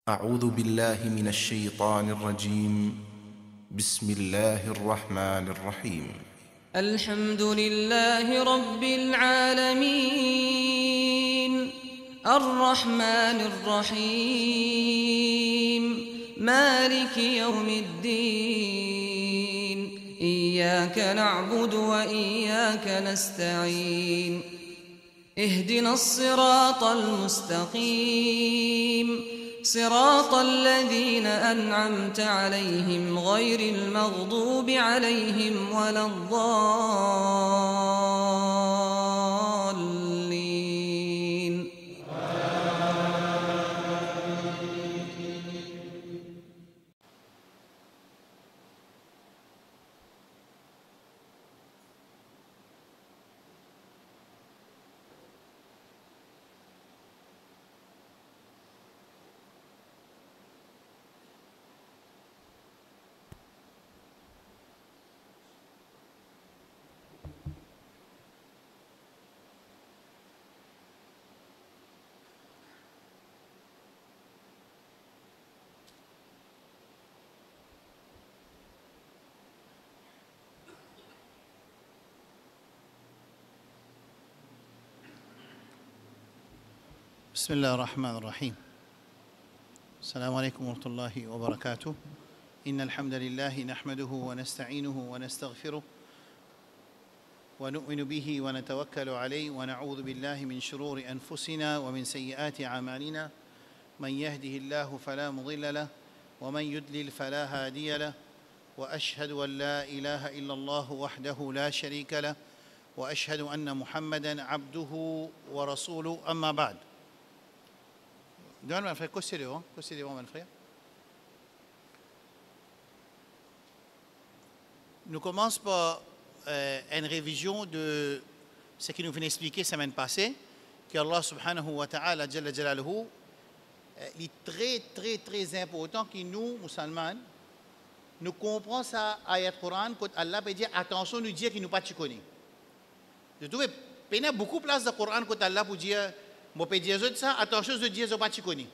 أعوذ بالله من الشيطان الرجيم. بسم الله الرحمن الرحيم. الحمد لله رب العالمين الرحمن الرحيم مالك يوم الدين إياك نعبد وإياك نستعين اهدنا الصراط المستقيم صراط الذين أنعمت عليهم غير المغضوب عليهم ولا الضالين. بسم الله الرحمن الرحيم. السلام عليكم ورحمة الله وبركاته. إن الحمد لله نحمده ونستعينه ونستغفره ونؤمن به ونتوكل عليه ونعوذ بالله من شرور أنفسنا ومن سيئات أعمالنا. من يهده الله فلا مضل له ومن يضلل فلا هادي له وأشهد أن لا إله إلا الله وحده لا شريك له وأشهد أن محمدًا عبده ورسوله. أما بعد. Donne mon frère, qu'est-ce que mon frère? Nous commençons par une révision de ce qui nous vient expliquer la semaine passée, que Allah subhanahu wa ta'ala jalla jalaluhu est très très très important que nous, musulmans, nous comprenons ça ayat Coran quand Allah peut dire attention nous dire qu'il nous pas tu connais. Je trouve qu'il y a beaucoup de place dans le Coran quand Allah peut dire je peux dire ça, attention de dire je pas tu connais.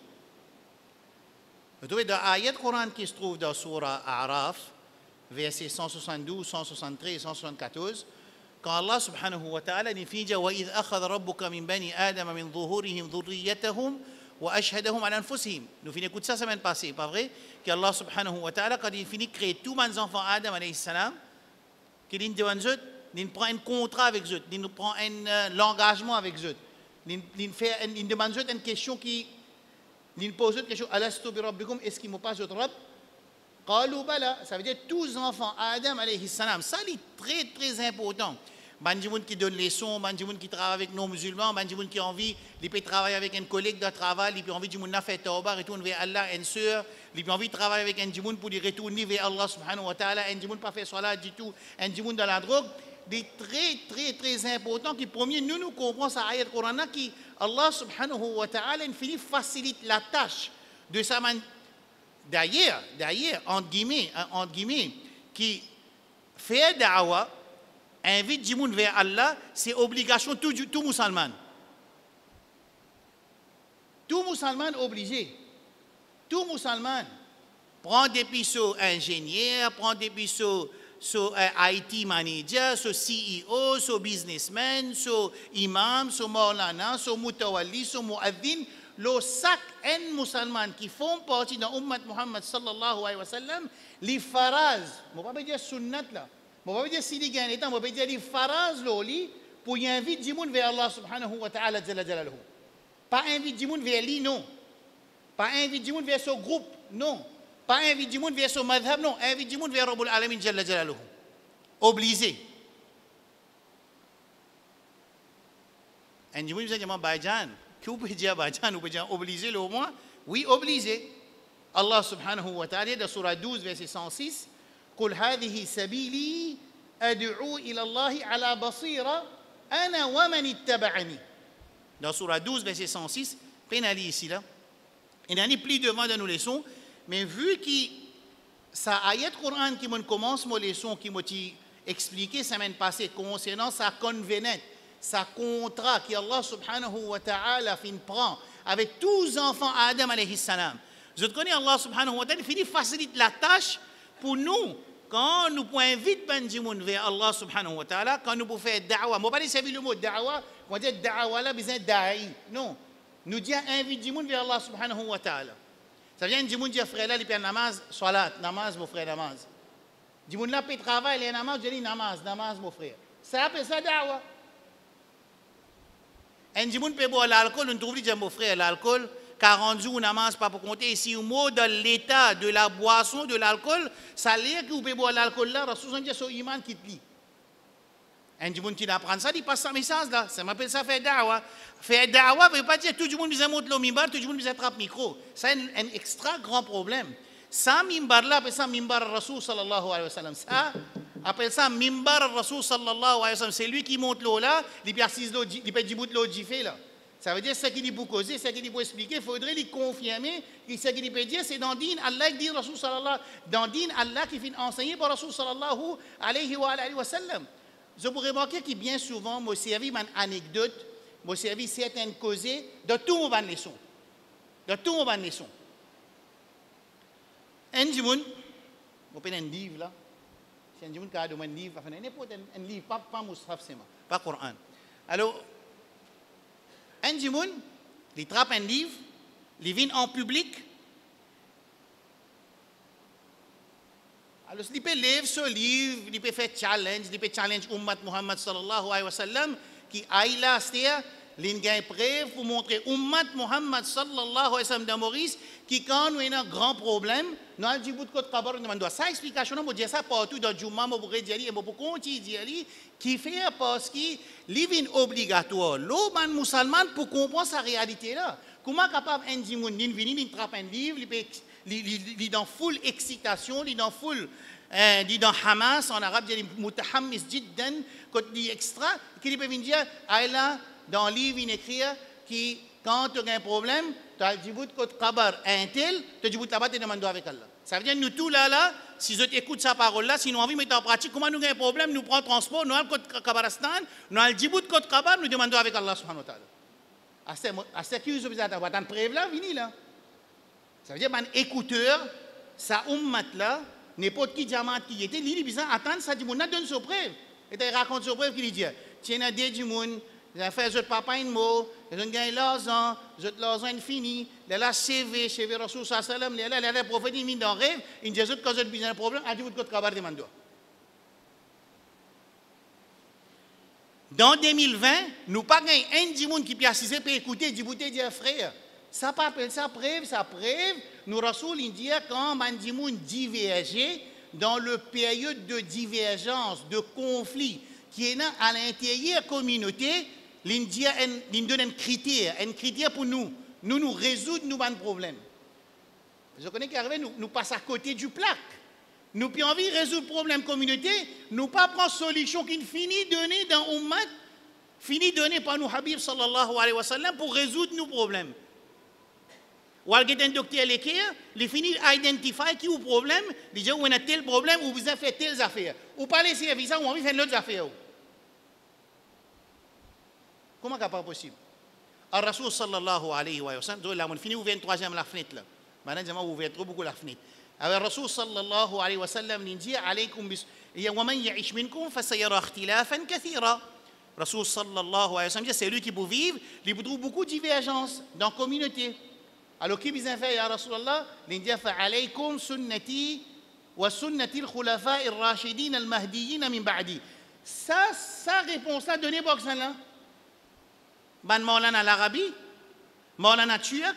Vous trouvez dans l'ayat Coran qui se trouve dans Surah A'raf, versets 172, 173, 174, quand Allah subhanahu wa ta'ala nous dit وَإِذْ أَخَذَ رَبُّكَ مِنْ بَنِي آدَمَ مِنْ ظُهُورِهِمْ ذُرِّيَّتَهُمْ وَأَشْهَدَهُمْ عَلَى أَنفُسِهِمْ. Nous finissons écouter ça semaine passée, pas vrai? qu'Allah subhanahu wa ta'ala quand il finit de créer tous les enfants Adam alayhi salam, qu'il dit il prend un contrat avec eux, il prend un engagement avec eux. Il demande une question qui il pose une question alastu bi rabbikum, est-ce qu'il me passe votre robe? Qalu bala, ça veut dire tous les enfants Adam alayhi salam. Ça c'est très très important. Banjimoun qui donne les sons, banjimoun qui travaille avec nos musulmans, banjimoun qui a envie, il peut travailler avec un collègue de travail, il peut envie de faire tawbah, retourner vers Allah, une sœur, il peut envie de travailler avec un jimoun pour retourner vers Allah subhanahu wa ta'ala, un jimoun pas faire salat du tout, un jimoun dans la drogue. Des très très très important qui premier nous comprenons ça ayat Coran qui Allah subhanahu wa ta'ala infini facilite la tâche de sa man d'ailleurs entre guillemets qui fait da'wa invite du monde vers Allah, c'est obligation tout musulman. Tout musulman obligé. Tout musulman prend des pisos ingénieur, prend des pisos IT manager, so CEO, so businessman, so imam, so maulana, so mutawalli, so muaddin, le sac en musulman qui font partie de l'ummat Muhammad sallallahu alayhi wa sallam, les faraz, je ne vais pas dire sunnat là, je ne vais pas dire si les gars étant, je vais dire les faraz loli pour y inviter du monde vers Allah subhanahu wa ta'ala jalla jalaluhu. Pas inviter du monde vers lui, non. Pas inviter du monde vers ce groupe, non. Pas inviter du monde vers son madhab, non. Inviter du monde vers Rabbul Alamin Jalla Jalaluhu. Obligé. Un du monde, vous avez dit, Bajan, que vous pouvez dire Bajan, vous pouvez dire obligé le moins? Oui, obligé. Allah subhanahu wa ta'ala, dans Surah 12, verset 106, قُلْ هَذِهِ سَبِيلِي أَدْعُو إِلَى اللَّهِ عَلَى بَصِيرَةٍ أَنَا وَمَنِ اتَّبَعَنِي. Dans Surah 12, verset 106, pénali ici là. Il n'y a ni plus devant de nos leçons. Mais vu que ça ayat Coran qui me commence mon leçon qui m'a expliqué la semaine passée concernant sa convenette, sa contrat qu'Allah subhanahu wa ta'ala fin prend avec tous les enfants Adam alayhi salam. Je connais Allah subhanahu wa ta'ala, il facilite la tâche pour nous. Quand nous pouvons inviter Benjamin vers Allah subhanahu wa ta'ala, quand nous pouvons faire da'wa, je ne vais pas servir le mot da'wa, on dit da'wa là, besoin da'i. Non. Nous disons invite Jimoun vers Allah subhanahu wa ta'ala. Ça vient Jimoun dire frère là, il fait namaz, salat, namaz, mon frère, namaz. Jimoun là, il travaille, il est namaz, je dis namaz, namaz, mon frère. Ça appelle ça da'wa. Un Jimoun peut boire l'alcool, on trouve dit mon frère, l'alcool, 40 jours, namaz, pas pour compter. Si un mot dans l'état de la boisson, de l'alcool, ça veut dire que vous pouvez boire l'alcool là, Rasul dit son iman qui te lit. Un Jimoun qui apprend ça, il passe ce message là. Ça m'appelle ça faire da'wa. Faire da'wa ne veut pas dire tout le monde besoin monter le mimbar, tout le monde besoin attraper le micro. C'est un extra grand problème. Ça, mimbar là, appelle ça mimbar Rasul sallallahu alayhi wa sallam. Ça, appelle ça mimbar Rasul sallallahu alayhi wa sallam. C'est lui qui monte l'eau là, il peut assis l'eau, il peut djibout l'eau fait là. Ça veut dire ce qu'il dit pour causer, ce qu'il dit pour expliquer. Il faudrait lui confirmer que ce qu'il peut dire, c'est dans din Allah qui dit Rasul sallallahu, dans din Allah qui fait enseigner par Rasul sallallahu alayhi wa sallam. Je vous remarquer que bien souvent, moi, servi une anecdote, moi, servi certaines causes de tout mon leçon. De tout mon leçon. Un jour, je prends un livre là. C'est un jour qui a un livre, enfin, n'importe un livre, pas Moussaf, c'est moi, pas Coran. Alors, un jour, il trappe un livre, il vient en public. Alors, il peut lire ce livre, il peut faire challenge, il peut challenge Ummat Muhammad sallallahu alayhi wa sallam, qui aille là, c'est-à-dire, il y a une preuve pour montrer Ummat Muhammad sallallahu alayhi wa sallam de Maurice, qui quand nous avons un grand problème, nous avons dit, nous demandons ça, explication, nous disons ça partout dans le Jumma, nous pourrions dire, nous pourrions continuer, qui fait parce qu'il est obligatoire. L'homme musulman pour comprendre sa réalité là. Comment capable un djimoun, il vient, il trappe un livre, il est dans full excitation, il est dans full, il est dans Hamas, en arabe, il dit mutahammis jiddan, quand il dit extra, qu'il peut venir dire, là, dans le livre, il écrit que quand tu as un problème, tu as dit que tu as un tel, tu as dit que tu as demandé avec Allah. Ça veut dire nous tous là, si je t'écoute sa parole là, si nous envie de mettre en pratique, comment nous avons un problème, nous prenons le transport, nous allons au Kabaristan, nous allons Djibouti côte Kabar, nous demandons avec Allah subhanahu wa ta'ala. À ce qui vous avez dans preuve là, vini là. Ça veut dire un écouteur, ça ummat là, n'importe qui diamant qui était, il besoin attendre ça du monde, donne son preuve. Et il raconte son preuve qu'il dit, tiens à des du monde. J'ai fait je papa un mot, je gagne l'argent, je l'argent fini, là CV Rasul sallam, là prophète il dans rêve, il dit que j'ai besoin d'un problème, a dit que travail demande. Dans 2020, nous pas gagné un djimoun qui peut assister pour écouter Djibouti dire frère. Ça pas appelle ça preuve, nous Rasul il dit quand un djimoun diverge dans le période de divergence, de conflit qui est à l'intérieur de la communauté, l'India donne un critère pour nous résoudre nos problèmes. Je connais qu'arrivé, nous passons à côté du plaque. Nous avons envie de résoudre le problème communauté, nous pas prendre solution qui finit donnée dans Ummat, finit donnée par nous Habib sallallahu alayhi wa sallam pour résoudre nos problèmes. Ou alors, un docteur l'équerre, il finit identifier qui est le problème, il dit, on a tel problème, ou vous avez fait telles affaires. Ou pas les services, ou on va faire d'autres affaires. Comment c'est pas possible? Al Rasul sallallahu alayhi wa sallam, on finit ouvrir une troisième la fenêtre là. Maintenant, on ouvert trop beaucoup la fenêtre. Alors Rasul sallallahu alayhi wa sallam, il dit, alaykum bis, wa man ya'ish minkum fa sayara ikhtilafan kathira. Rasul sallallahu alayhi wa sallam, c'est lui qui peut vivre, il trouve beaucoup de divergences dans la communauté. Alors, qui besoin faire, ya Rasulallah? Il dit, fa alaykum sunnati wa sunnati al-khulafa ar-rashidin al-mahdiyyin min ba'di. Ça réponse là, donnez par ça là. Ban Maulana l'Arabie, Maulana Turc,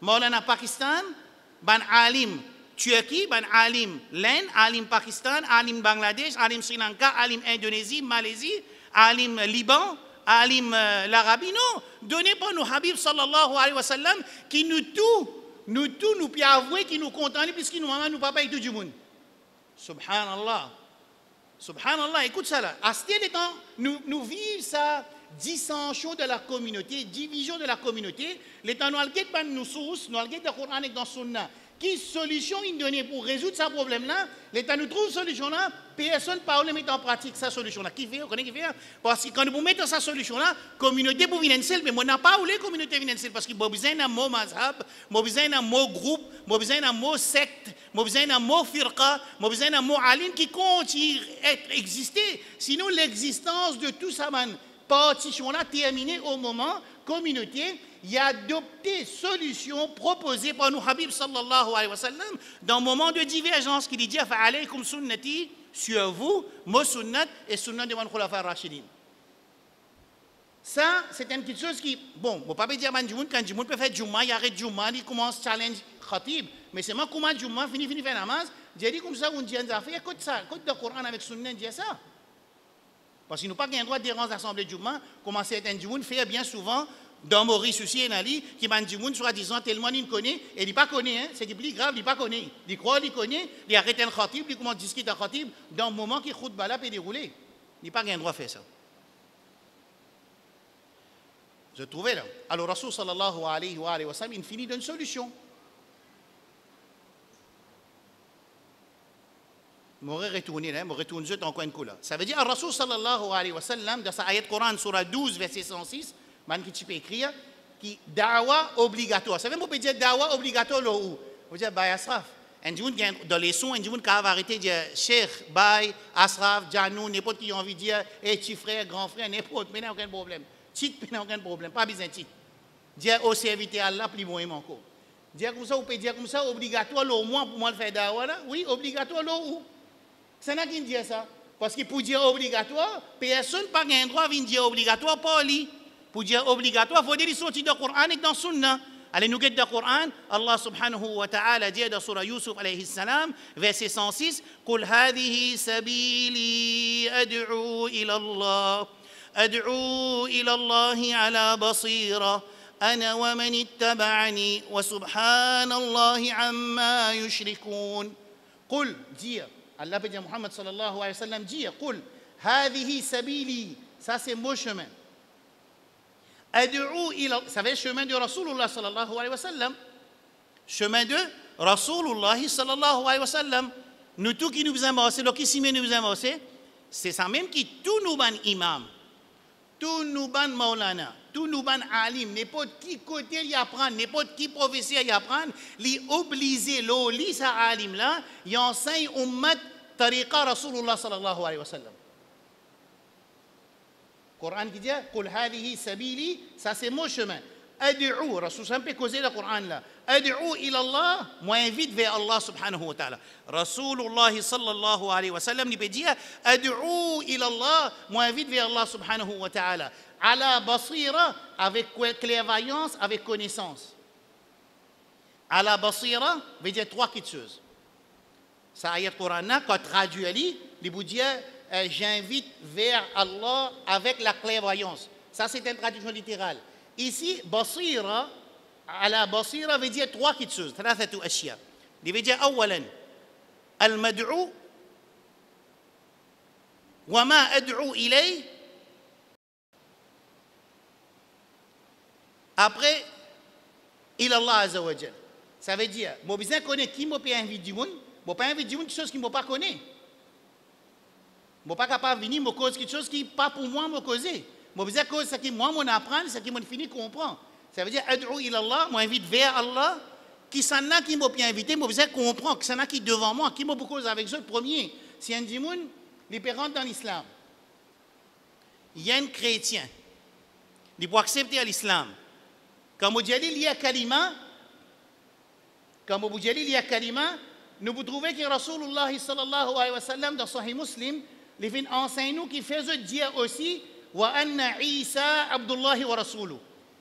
Maulana Pakistan, ban alim Turquie, ban alim l'Inde, alim Pakistan, alim Bangladesh, alim Sri Lanka, alim Indonésie, Malaisie, alim Liban, alim l'Arabie. Non, donnez pas nos Habib sallallahu alayhi wa sallam qui nous puis avouer qui nous contentent puisqu'il nous maman nous papa et tout du monde. Subhanallah. Subhanallah, écoute ça là. À ce temps, nous vivons ça. Dissension de la communauté, division de la communauté, les temps nous alguet ban nous sources, nous alguet le Coran et dans Sunna, Quelle solution il donne pour résoudre ce problème-là? L'État nous trouve solution-là, personne ne parle de mettre en pratique sa solution-là. Qui fait? Vous connaissez qui fait? Parce que quand vous mettez sa solution-là, communauté pour venir seule, mais on n'a pas où les communautés viennent seule parce que vous avez besoin d'un mot mazhab, vous avez besoin d'un mot groupe, vous avez besoin d'un mot secte, vous avez besoin d'un mot firqa, vous avez besoin d'un mot alim qui continue à exister. Sinon, l'existence de tout ça, partition-là terminée au moment communauté. Il y a adopté solution proposée par nous Habib sallallahu alayhi wa sallam dans un moment de divergence qui dit fa'alaykum sunnati sur vous, mo sunnat et sunnat de mon khulafa rashidin. Ça, c'est une petite chose qui, bon, on ne peut pas dire quand Jimoun peut faire Juma, il arrête Juma, il commence à challenge Khatib, mais c'est moi comment Juma, fini faire namaz, j'ai dit comme ça, on dit un affaire, écoute ça, écoute le Coran avec sunnat, dit ça. Parce qu'il nous pas un droit de déranger l'Assemblée Juma, comment certains Jimoun fait bien souvent. Dans Maurice aussi, qui m'a dit, soi-disant, tellement il connaît, et il ne pas connaît, hein, c'est plus grave, il ne pas connaît. Il croit, il connaît, il arrête un khatib, il commence à discuter un khatib, dans le moment qu'il khutba là peut dérouler. Il n'a pas un droit de faire ça. Je trouvais là. Alors, Rasul sallallahu alayhi wa sallam, il finit d'une solution. Je vais retourner là, je vais retourner juste encore une coup là. Ça veut dire, Rasul sallallahu alayhi wa sallam, dans sa ayat Coran, surah 12, verset 106, man qui peut écrire qui dawa obligatoire. Ça veut dire dire dawa obligatoire là où vous dites bay asraf. Dans les sons, on va arrêter de dire cheikh, bay, asraf, janou, n'importe qui a envie de dire petit frère, grand frère, n'importe, mais n'a aucun problème. Titre, n'a aucun problème, pas besoin de titre. Dire au serviteur Allah plus bon encore. Dire comme ça, vous pouvez dire comme ça obligatoire là au moins pour moi le faire dawa là. Oui, obligatoire là où. C'est n'a qui dit ça parce que pour dire obligatoire, personne pas un droit de dire obligatoire pour lui. Pour dire obligatoire, il faut dire qu'ils sont dans le Coran et dans le Sunna. Allez, nous guettons dans le Coran, Allah subhanahu wa ta'ala dit dans surah Yusuf alayhi salam, verset 106, قُلْ هَذِهِ سَبِيلِي أَدْعُو إِلَى اللَّهِ عَلَى بَصِيرَةٍ أَنَا وَمَنِ اتَّبَعَنِي وَسُبْحَانَ اللَّهِ عَمَّا يُشْرِكُونَ. قُلْ, dire, Allah peut dire Muhammad sallallahu alayhi wa sallam, dire, قُلْ هَذِهِ سَبِيلِي, ça c'est mon chemin. Ça va être chemin de Rasulullah sallallahu alayhi wa sallam. Chemin de Rasulullah sallallahu alayhi wa sallam. Nous tous qui nous aimons, c'est le qui s'y met nous aimons, c'est ça même qui tout nous ban imam, tout nous ban maulana, tout nous ban alim, n'importe qui côté y apprendre, n'importe qui professeur y apprendre, li obliger lo li sa alim là, y enseigne ummat tariqa Rasulullah sallallahu alayhi wa sallam. Coran qui dit, قُلْ هَذِهِ سَبِيلِي, ça c'est mon chemin. Ad'u, Rasul sallam peut causer le Coran là. Ad'u ila Allah, moi invite vers Allah subhanahu wa ta'ala. Rasulullah sallallahu alayhi wa sallam, il peut dire, Ad'u ila Allah, moi invite vers Allah subhanahu wa ta'ala. Ala basira, avec clairvoyance, avec connaissance. Ala basira, veut dire trois petites choses. Ça ayat Coran là, quand traduit, il vous dit, j'invite vers Allah avec la clairvoyance. Ça, c'est une traduction littérale. Ici, basira, ala basira veut dire trois petites choses. ثلاثة أشياء. Il veut dire, أولاً, المدعو وما أدعو إليه. Après, إلى الله عز وجل. Ça veut dire, moi, besoin de connaître qui m'a pas invité du monde, moi pas invité du monde, quelque chose qui m'a pas connaît. Je ne suis pas capable de venir me causer quelque chose qui n'est pas pour moi me causer. Je veux dire que ce qui moi m'apprendre, ce qui m'a fini comprendre. Ça veut dire ad'u ila Allah, moi invite vers Allah, qui s'en a qui m'a bien invité, je veux dire comprendre, qui s'en a qui devant moi, qui m'a cause avec eux le premier. Si un dimoun, les parents dans l'islam, il y a un chrétien, il peut accepter l'islam. Quand vous dites il y a kalima, nous vous trouvez que Rasulullah sallallahu alayhi wa sallam dans Sahih Muslim, les fins enseignent nous qui faisait dire aussi wa anna Isa Abdullahi wa Rasuluh.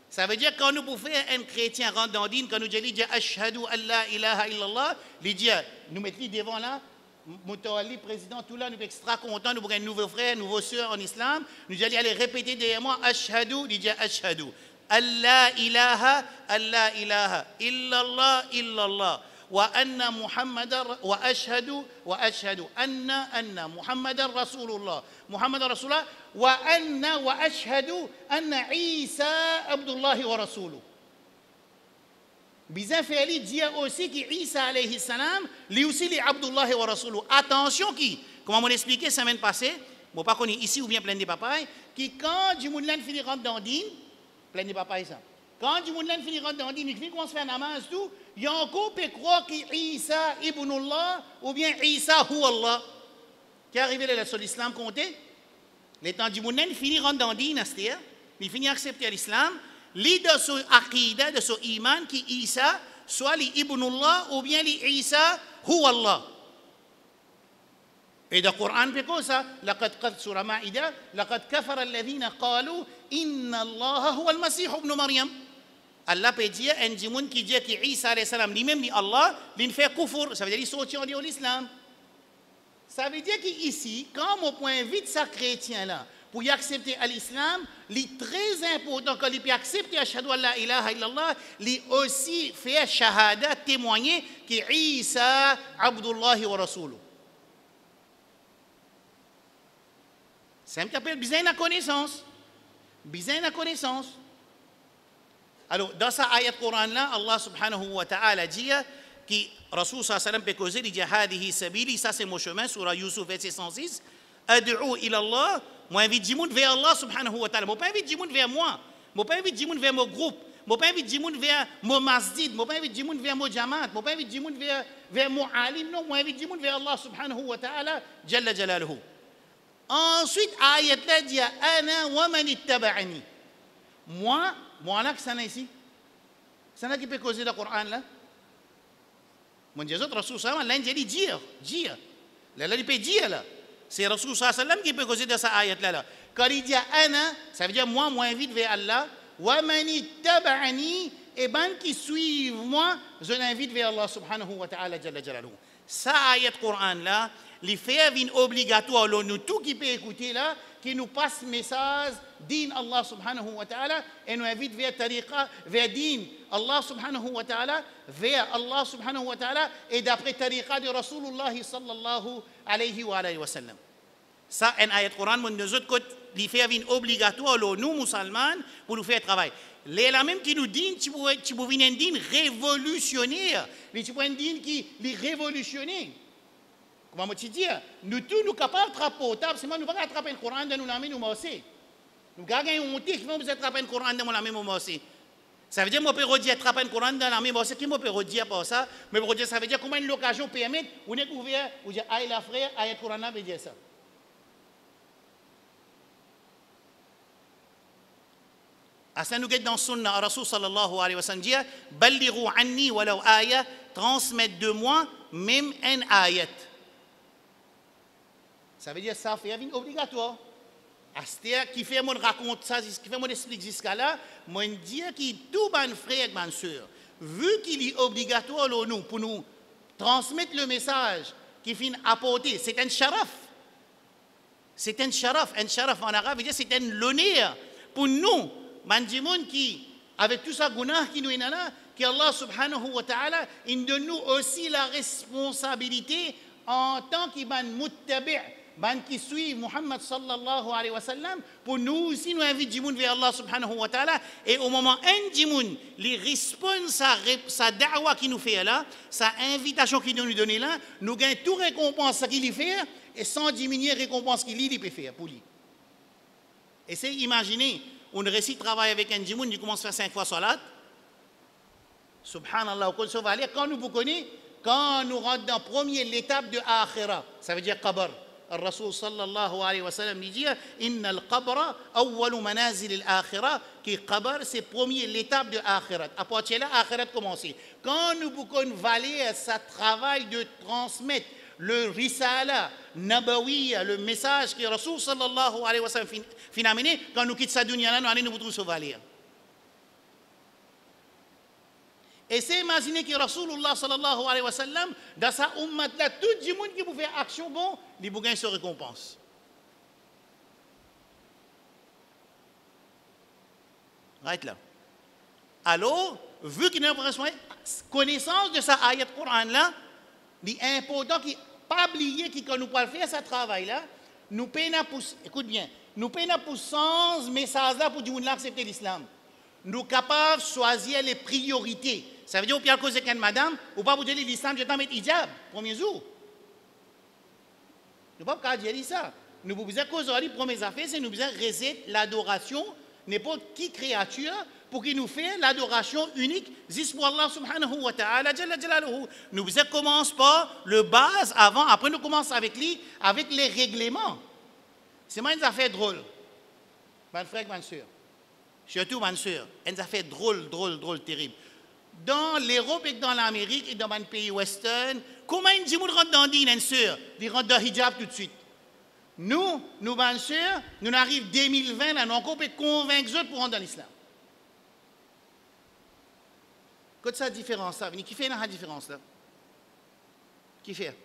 Ça veut dire quand nous pouvons faire un chrétien rentre dans le din, quand nous disons ashhadu an la ilaha illallah, il dit nous mettons devant là, Moutawalli président tout là, nous sommes extra contents, nous avons un nouveau frère, nouveau sœur en islam, nous allons aller répéter derrière moi ashhadu, il dit ashhadu an la ilaha illallah. وأن محمد وأشهد أن محمد رسول الله محمد رسول الله وأشهد أن عيسى عبد الله ورسوله. Bizan fait lui dire aussi qu'Isa alayhi salam, lui aussi les Abdullah wa Rasulullah. Attention qui, comment on expliqué la semaine passée, bon pas qu'on est ici ou bien plein de papaye, qui quand du monde finit rentre dans din, plein de papaye ça. Quand du monde finit rentre dans din, il finit qu'on se fait namaz tout, il y a encore peut croire qu'Isa ibnullah ou bien Isa hu Allah. Qui est arrivé là sur l'islam compté, les temps du monde finit rentre dans din, il finit accepter l'islam. L'idée de son aqida, de son iman, qui Isa, soit l'Ibnullah ou bien l'Isa, huwa Allah. Et dans le Coran, c'est comme ça. Sur la Maïda, لقد كفر الذين قالوا إن الله هو المسيح ابن مريم. Allah peut dire, un djimoun qui dit que Isa alayhi salam, lui-même, Allah, il fait kufur. Ça veut dire qu'il sortit de l'islam. Ça veut dire qu'ici, quand mon point vite ça chrétien là, pour y accepter l'islam, il très important quand il peut accepter ashhadu an la ilaha illallah, il aussi fait shahada, témoigner que Isa Abdullah wa Rasuluh. C'est un petit peu besoin de connaissance. Besoin de connaissance. Alors, dans sa ayat Coran là, Allah subhanahu wa ta'ala dit que Rasul sallallahu alayhi wa sallam peut causer, il dit hadihi sabili, ça c'est mon chemin, surah Yusuf verset 106, ad'u ila Allah. Moi, j'invite du monde vers Allah subhanahu wa ta'ala. Je ne pas invite du monde vers moi. Je ne pas invite du monde vers mon groupe. Je ne pas invite du monde vers mon masjid. Je ne pas invite du monde vers mon jamaat. Je ne pas invite du monde vers mon alim. Non, moi, j'invite du monde vers Allah subhanahu wa ta'ala. Jalla jalaluhu. Ensuite, ayat là dit ana wa man ittaba'ani. Moi là, que ça n'est ici. Ça n'a qui peut causer le Coran là. Mon Dieu, Rasul sallallahu alayhi wa sallam, l'un dit dire. Là, il peut dire là. C'est Rasul sallallahu alayhi wa sallam qui peut causer de cette ayat-là. Quand il dit ana, ça veut dire moi invite vers Allah. Wa man ittaba'ani, et ben qui suivent moi, je l'invite vers Allah subhanahu wa ta'ala jalla jalaluhu. Ça ayat Coran là, les faits viennent obligatoires, nous tout qui peut écouter là, qui nous passe message din Allah subhanahu wa ta'ala et nous invite vers tariqa, vers din Allah subhanahu wa ta'ala, vers Allah subhanahu wa ta'ala et d'après tariqa de Rasulullah sallallahu alayhi wa sallam. Ça, un ayat Coran, nous autres côtés, les faits viennent obligatoires, nous musulmans, pour nous faire travail. Les là même qui nous disent, tu peux venir un din révolutionnaire, tu peux un din qui est révolutionnaire. Comment je dis, nous tous nous capables d'attraper au table, c'est moi nous pas attraper le Coran de nous la nous aussi. Nous gagnons honte qui vont vous attraper le Coran de nous la même aussi. Ça veut dire moi peux redire attraper le Coran de la même aussi qui moi peux redire pas ça, mais pour dire ça veut dire comment une occasion permet ou découvrir ou dire aïe la frère ayat Coran veut dire ça. Asa nous guide dans sunna Rasul sallallahu alayhi wa sallam dit ballighu anni walau aya, transmettre de moi même un ayat. Ça veut dire ça fait une obligatoire. C'est-à-dire qui fait mon raconte ça, qui fait mon explique jusqu'à là, moi dire qui tout ban frère et ban sœur, vu qu'il est obligatoire nous pour nous transmettre le message qui finit apporter, c'est un sharaf. C'est un sharaf en arabe veut dire c'est un l'honneur pour nous, mandimoun qui avec tout ça gunah qui nous est là, que Allah subhanahu wa ta'ala il donne nous aussi la responsabilité en tant qu'ibn muttabi'. Qui suivent Muhammad sallallahu alayhi wa sallam, pour nous aussi nous invite du monde vers Allah subhanahu wa ta'ala, et au moment un du monde, les répondent sa da'wa qui nous fait là, sa invitation qui nous donne là, nous gagnons tout récompense qu'il fait, et sans diminuer récompense qu'il peut faire pour lui. Et c'est imaginer, on récite travail avec un du monde, il commence à faire 5 fois salat, subhanallah, quand nous vous connaissons, quand nous rentrons dans l'étape de akhira, ça veut dire qabr. الرسول صلى الله عليه وسلم dit إن القبر أول منازل الآخرة qui قبر c'est premier l'étape de akhirat. À partir de là akhirat commence. Quand nous pouvons valer ce travail de transmettre le risala nabawiya, le message que Rasul sallallahu alayhi wa sallam fin amené, quand nous quittons cette dunya là nous allons nous retrouver valer. Et c'est imaginer que Rasulullah sallallahu alayhi wa sallam, dans sa ummat là, tout le monde qui peut faire action bon, les bougains se récompensent. Right là. Alors, vu qu'il y a une connaissance de sa ayat Coran là, il est important qu'il pas oublier que quand nous pouvons faire ce travail là, nous payons pour, écoute bien, nous payons pour sens message là pour du monde accepter l'islam. Nous sommes capables de choisir les priorités. Ça veut dire, au pire, cause de madame, ou pas vous dire l'islam, je t'en mets hijab, premier jour. Nous ne pouvons pas dire ça. Nous pouvons dire cause de première affaire, c'est nous besoin réser l'adoration, n'importe qui créature, pour qu'il nous fasse l'adoration unique, juste pour Allah subhanahu wa ta'ala, nous besoin commence par le base avant, après nous commençons avec lui, avec les règlements. C'est moi une affaire drôle. Mon frère, ma soeur. Surtout ma soeur. Une affaire drôle, terrible. Dans l'Europe et dans l'Amérique et dans les pays western, comment une gens rentre dans une soeur, ils rentrent dans le hijab tout de suite. Nous, ma soeur, nous arrivons 2020, là, nous on peut convaincre les autres pour rentrer dans l'islam. Qu'est-ce que ça différence là? Qui fait la différence là? Qui fait?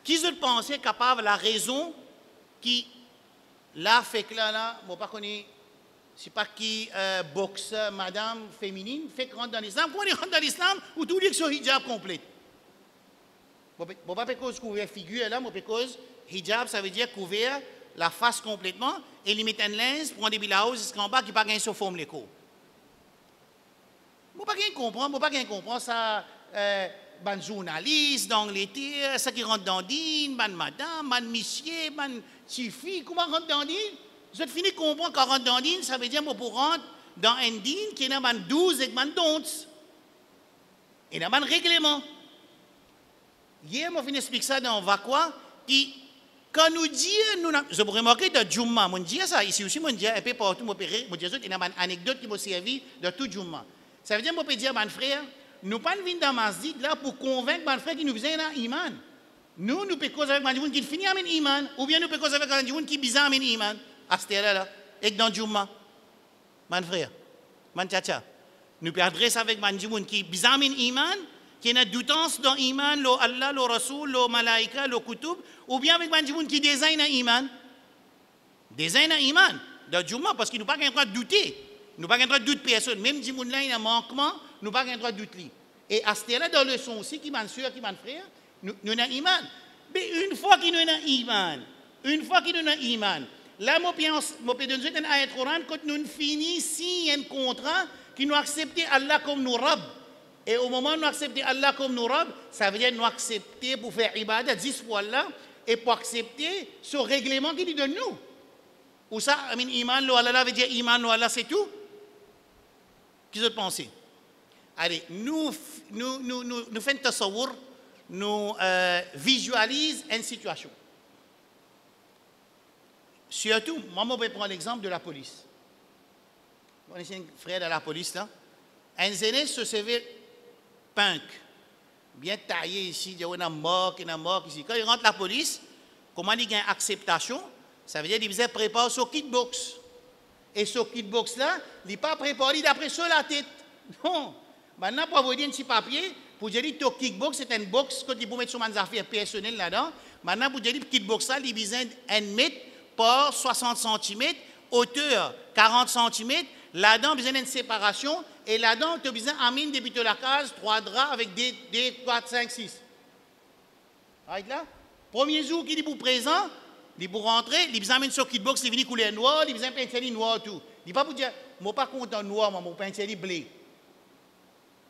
Qui se pensait capable la raison qui là fait que là, moi pas connais, c'est pas qui boxe madame féminine fait que rentre dans l'islam. Quand on rentre dans l'islam, ou tout dit que c'est hijab complet. Moi pas cause couvert figure là, moi cause hijab ça veut dire couvert la face complètement et limite un linge pour des bilaos jusqu'en bas qui pas gain sur forme l'écho. Moi pas gain comprendre ça ban journaliste d'Angleterre, ça qui rentre dans din, ban madame, ban monsieur, ban chifi, comment rentre dans din? Vous êtes fini de comprendre qu'en rentre dans din, ça veut dire moi pour rentrer dans un din qui est dans ban 12 et ban 12. Et dans ban règlement. Hier, moi, je expliquer ça dans Vakwa, qui, quand nous disons, je vous remarquer de Jumma, je dis ça ici aussi, je dis un peu partout, je dis ça, il y a une anecdote qui m'a servi de tout Jumma. Ça veut dire, je peux dire, mon frère, nous ne pouvons pas venir dans Masjid là pour convaincre mon frère qui nous faisait un iman. Nous pouvons causer avec un qui finit avec un iman, ou bien nous pouvons causer avec un qui est bizarre avec un iman. À ce là et dans Jumma. Mon frère, mon tcha, nous pouvons adresser avec un qui est bizarre avec un iman, qui a doutance dans l'iman, le Allah, le Rasoul, le Malaika, le Kutub, ou bien avec un qui design un iman. Design un iman dans Jumma, parce qu'il nous pas le droit de douter. Nous pas le droit de douter personne. Même si là, il y a un manquement, nous pas le droit de douter. Et à ce là dans le son aussi, qui m'a sûr, qui m'a frère, nous avons un iman. Mais une fois qu'il nous a un iman, là, je peux donner un ayat Coran, quand nous finissons un contrat qui nous accepte Allah comme nous rab. Et au moment où nous acceptons Allah comme nous rab, ça veut dire nous accepter pour faire ibadat 10 fois Allah et pour accepter ce règlement qu'il nous donne nous. Ou ça, iman, lo Allah veut dire iman, lo Allah, c'est tout. Qu'est-ce que vous pensez? Allez, nous faisons un tasawwur, nous visualisons une situation. Surtout, moi, je vais prendre l'exemple de la police. On est un frère de la police, là. Un zéné se servait punk, bien taillé ici, il y a un mort ici. Quand il rentre la police, comment il y a une acceptation? Ça veut dire qu'il prépare son kitbox. Et ce kitbox là, il n'est pas préparé d'après sur la tête. Non. Maintenant, pour avoir un petit papier, pour dire que ton kitbox c'est une box que tu peux mettre sur mes affaires personnelles là-dedans. Maintenant, pour dire que le kitbox là, il a besoin d'un mètre par 60 cm, hauteur 40 cm. Là-dedans, besoin d'une séparation. Et là-dedans, tu as besoin d'amener depuis la case, 3 draps avec des 4, 5, 6. Right là? Premier jour qu'il est pour présent, il est pour rentrer, il a besoin d'amener sur kitbox, il est venu couler noir, il a besoin de peindre noir tout. Il n'est pas pour dire, je ne suis pas content noir, mais je peindre bleu.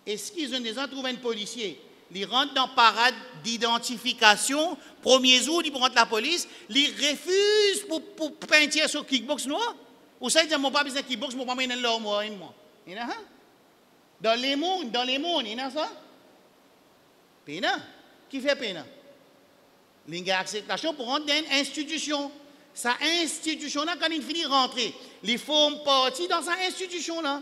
Est-ce qu'ils ont des gens trouvé un policier? Ils rentrent dans parade d'identification. Premier jour, ils rentrent la police, ils refusent pour peindre sur kickbox noir. Ou ça, ils disent, je n'ai pas besoin de kickbox, je ne vais pas mettre l'or moi. Il y a dans les mondes, il y a ça? Péna. Qui fait péna? Il y a acceptation pour rentrer dans une institution. Sa institution-là, quand il finit de rentrer, ils forment partie dans sa institution-là.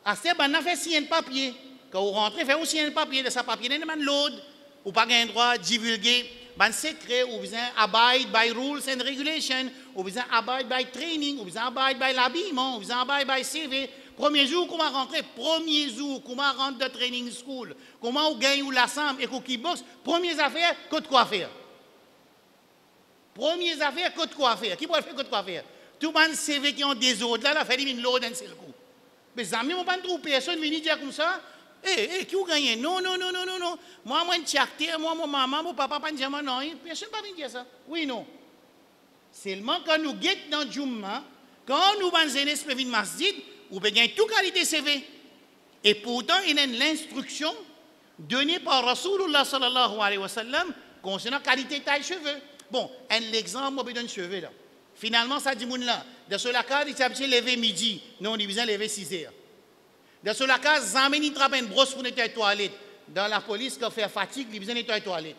À ce moment, on a fait signer un papier. Quand vous rentrez, faites aussi un papier de sa papier, vous n'avez pas l'autre. Vous n'avez pas le droit de divulguer un secret, vous devez abide by rules and regulations, vous devez abide by training, vous devez abide by l'habillement, vous devez abide by CV. Premier jour, comment rentrer? Premier jour, comment rentrer de training school? Comment vous gagnez l'assemble et vous kickbox? Premières affaires, côte quoi faire? Premières affaires, côte quoi faire? Qui pourrait faire côte quoi faire? Tout le monde CV qui ont des autres, là, fait une load d'un seul coup. Mais les amis, on ne peut pas trouver personne venir dire comme ça. Qui vous gagnez? Non. Moi, je suis acteur, moi, mon maman, mon papa, pas dire non. Personne ne peut pas dire ça. Oui, non. Seulement quand nous guettons dans Jumma, quand nous allons dans le masjid, ou bien toute qualité CV. Et pourtant, il y a l'instruction donnée par Rasulullah sallallahu alayhi wa sallam concernant la qualité de taille cheveux. Bon, un exemple, je donne cheveux là. Finalement, ça dit là. Dans ce cas, il s'est levé midi. Non, il vient lever 6 heures. Dans ce cas, Zameni trappe une brosse pour nettoyer la toilette. Dans la police, quand fait fatigue, il vient nettoyer la toilette.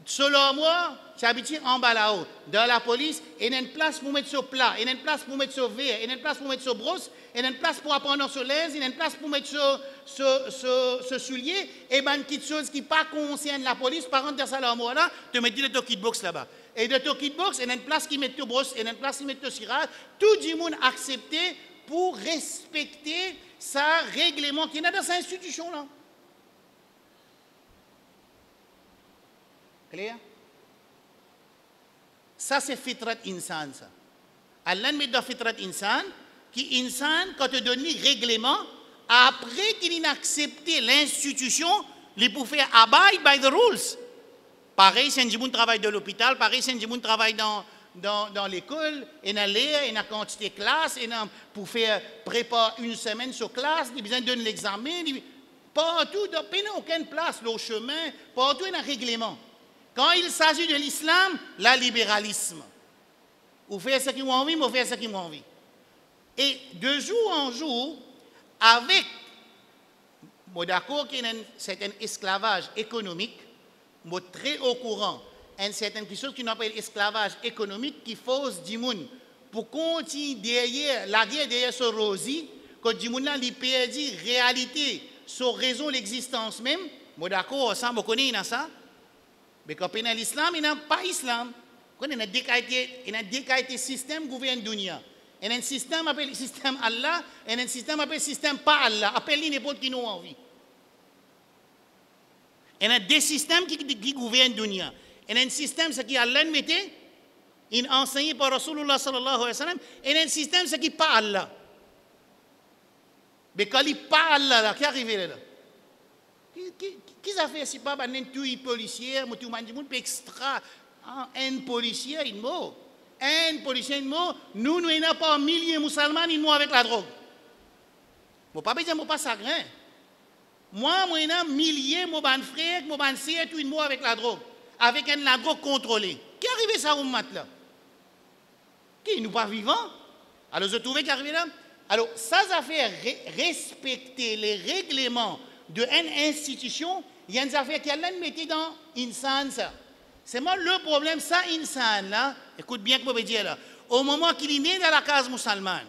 Selon moi, j'habite en bas là-haut. Dans la police, il y a une place pour mettre ce plat, il y a une place pour mettre ce verre, il y a une place pour mettre ce brosse, il y a une place pour apprendre ce lèse, il y a une place pour mettre ce soulier. Et bien, une petite chose qui n'est pas concerne la police, par contre, dans ça là, tu mets le kitbox là-bas. Et de ton kitbox, il y a une place qui met le brosse, il y a une place qui met le cirage. Tout le monde accepté pour respecter sa règlement qui est dans cette institution-là. Clair? Ça, c'est fitrat insan, ça. Allah met dans fitrat insan, qui insan, quand tu donnes le règlement, après qu'il a accepté l'institution, il peut faire abide by the rules. Pareil, si un travaille dans l'hôpital, pareil, si un travaille dans l'école, et dans l'air, et dans la quantité de classe, et pour faire préparer une semaine sur classe, il a besoin de donner l'examen, partout, dans aucune place, le chemin, partout, il y a un règlement. Quand il s'agit de l'islam, le libéralisme. Vous faites ce qui vous envie, vous faites ce qui vous envie. Et de jour en jour, avec, je suis d'accord qu'il y a un certain esclavage économique, je suis très au courant, une certaine chose qu'on appelle esclavage économique qui force du monde pour continuer derrière, la guerre derrière ce rosi, que du monde là, il perd la réalité, sur raison de l'existence même. Je suis d'accord, ça, je connais ça. Mais quand on a l'islam, il n'y a pas l'islam. Quand on a deux qualités système gouverne dunya. Il y a un système appelé système Allah, et un système appelé système pas Allah. Appelle-le n'importe qui nous a envie. Il y a deux systèmes qui gouvernent dunya. Il y a un système qui Allah mettait, il enseigné par Rasulullah sallallahu alayhi wa sallam, et il y a un système qui pas Allah. Mais quand il n'est pas Allah, qu'est-ce qui arrive là? Qui a fait si pas un policier, un extra, un policier, un mot. Un policier, un mot, nous n'avons pas milliers de musulmans, ils mort avec la drogue. Je ne pas dire que je pas chagrin. Moi, j'ai milliers de frères, de sœurs, tout ils mort avec la drogue. Avec la drogue contrôlée. Qui est arrivé ça au mat là? Qui nous pas vivants? Alors, je trouvais qui est arrivé là? Alors, ça fait respecter les règlements d'une institution. Il y a une affaire qui a mis dans l'insan. C'est moi le problème, ça, insan là, écoute bien que je veux dire là, au moment qu'il est né dans la case musulmane,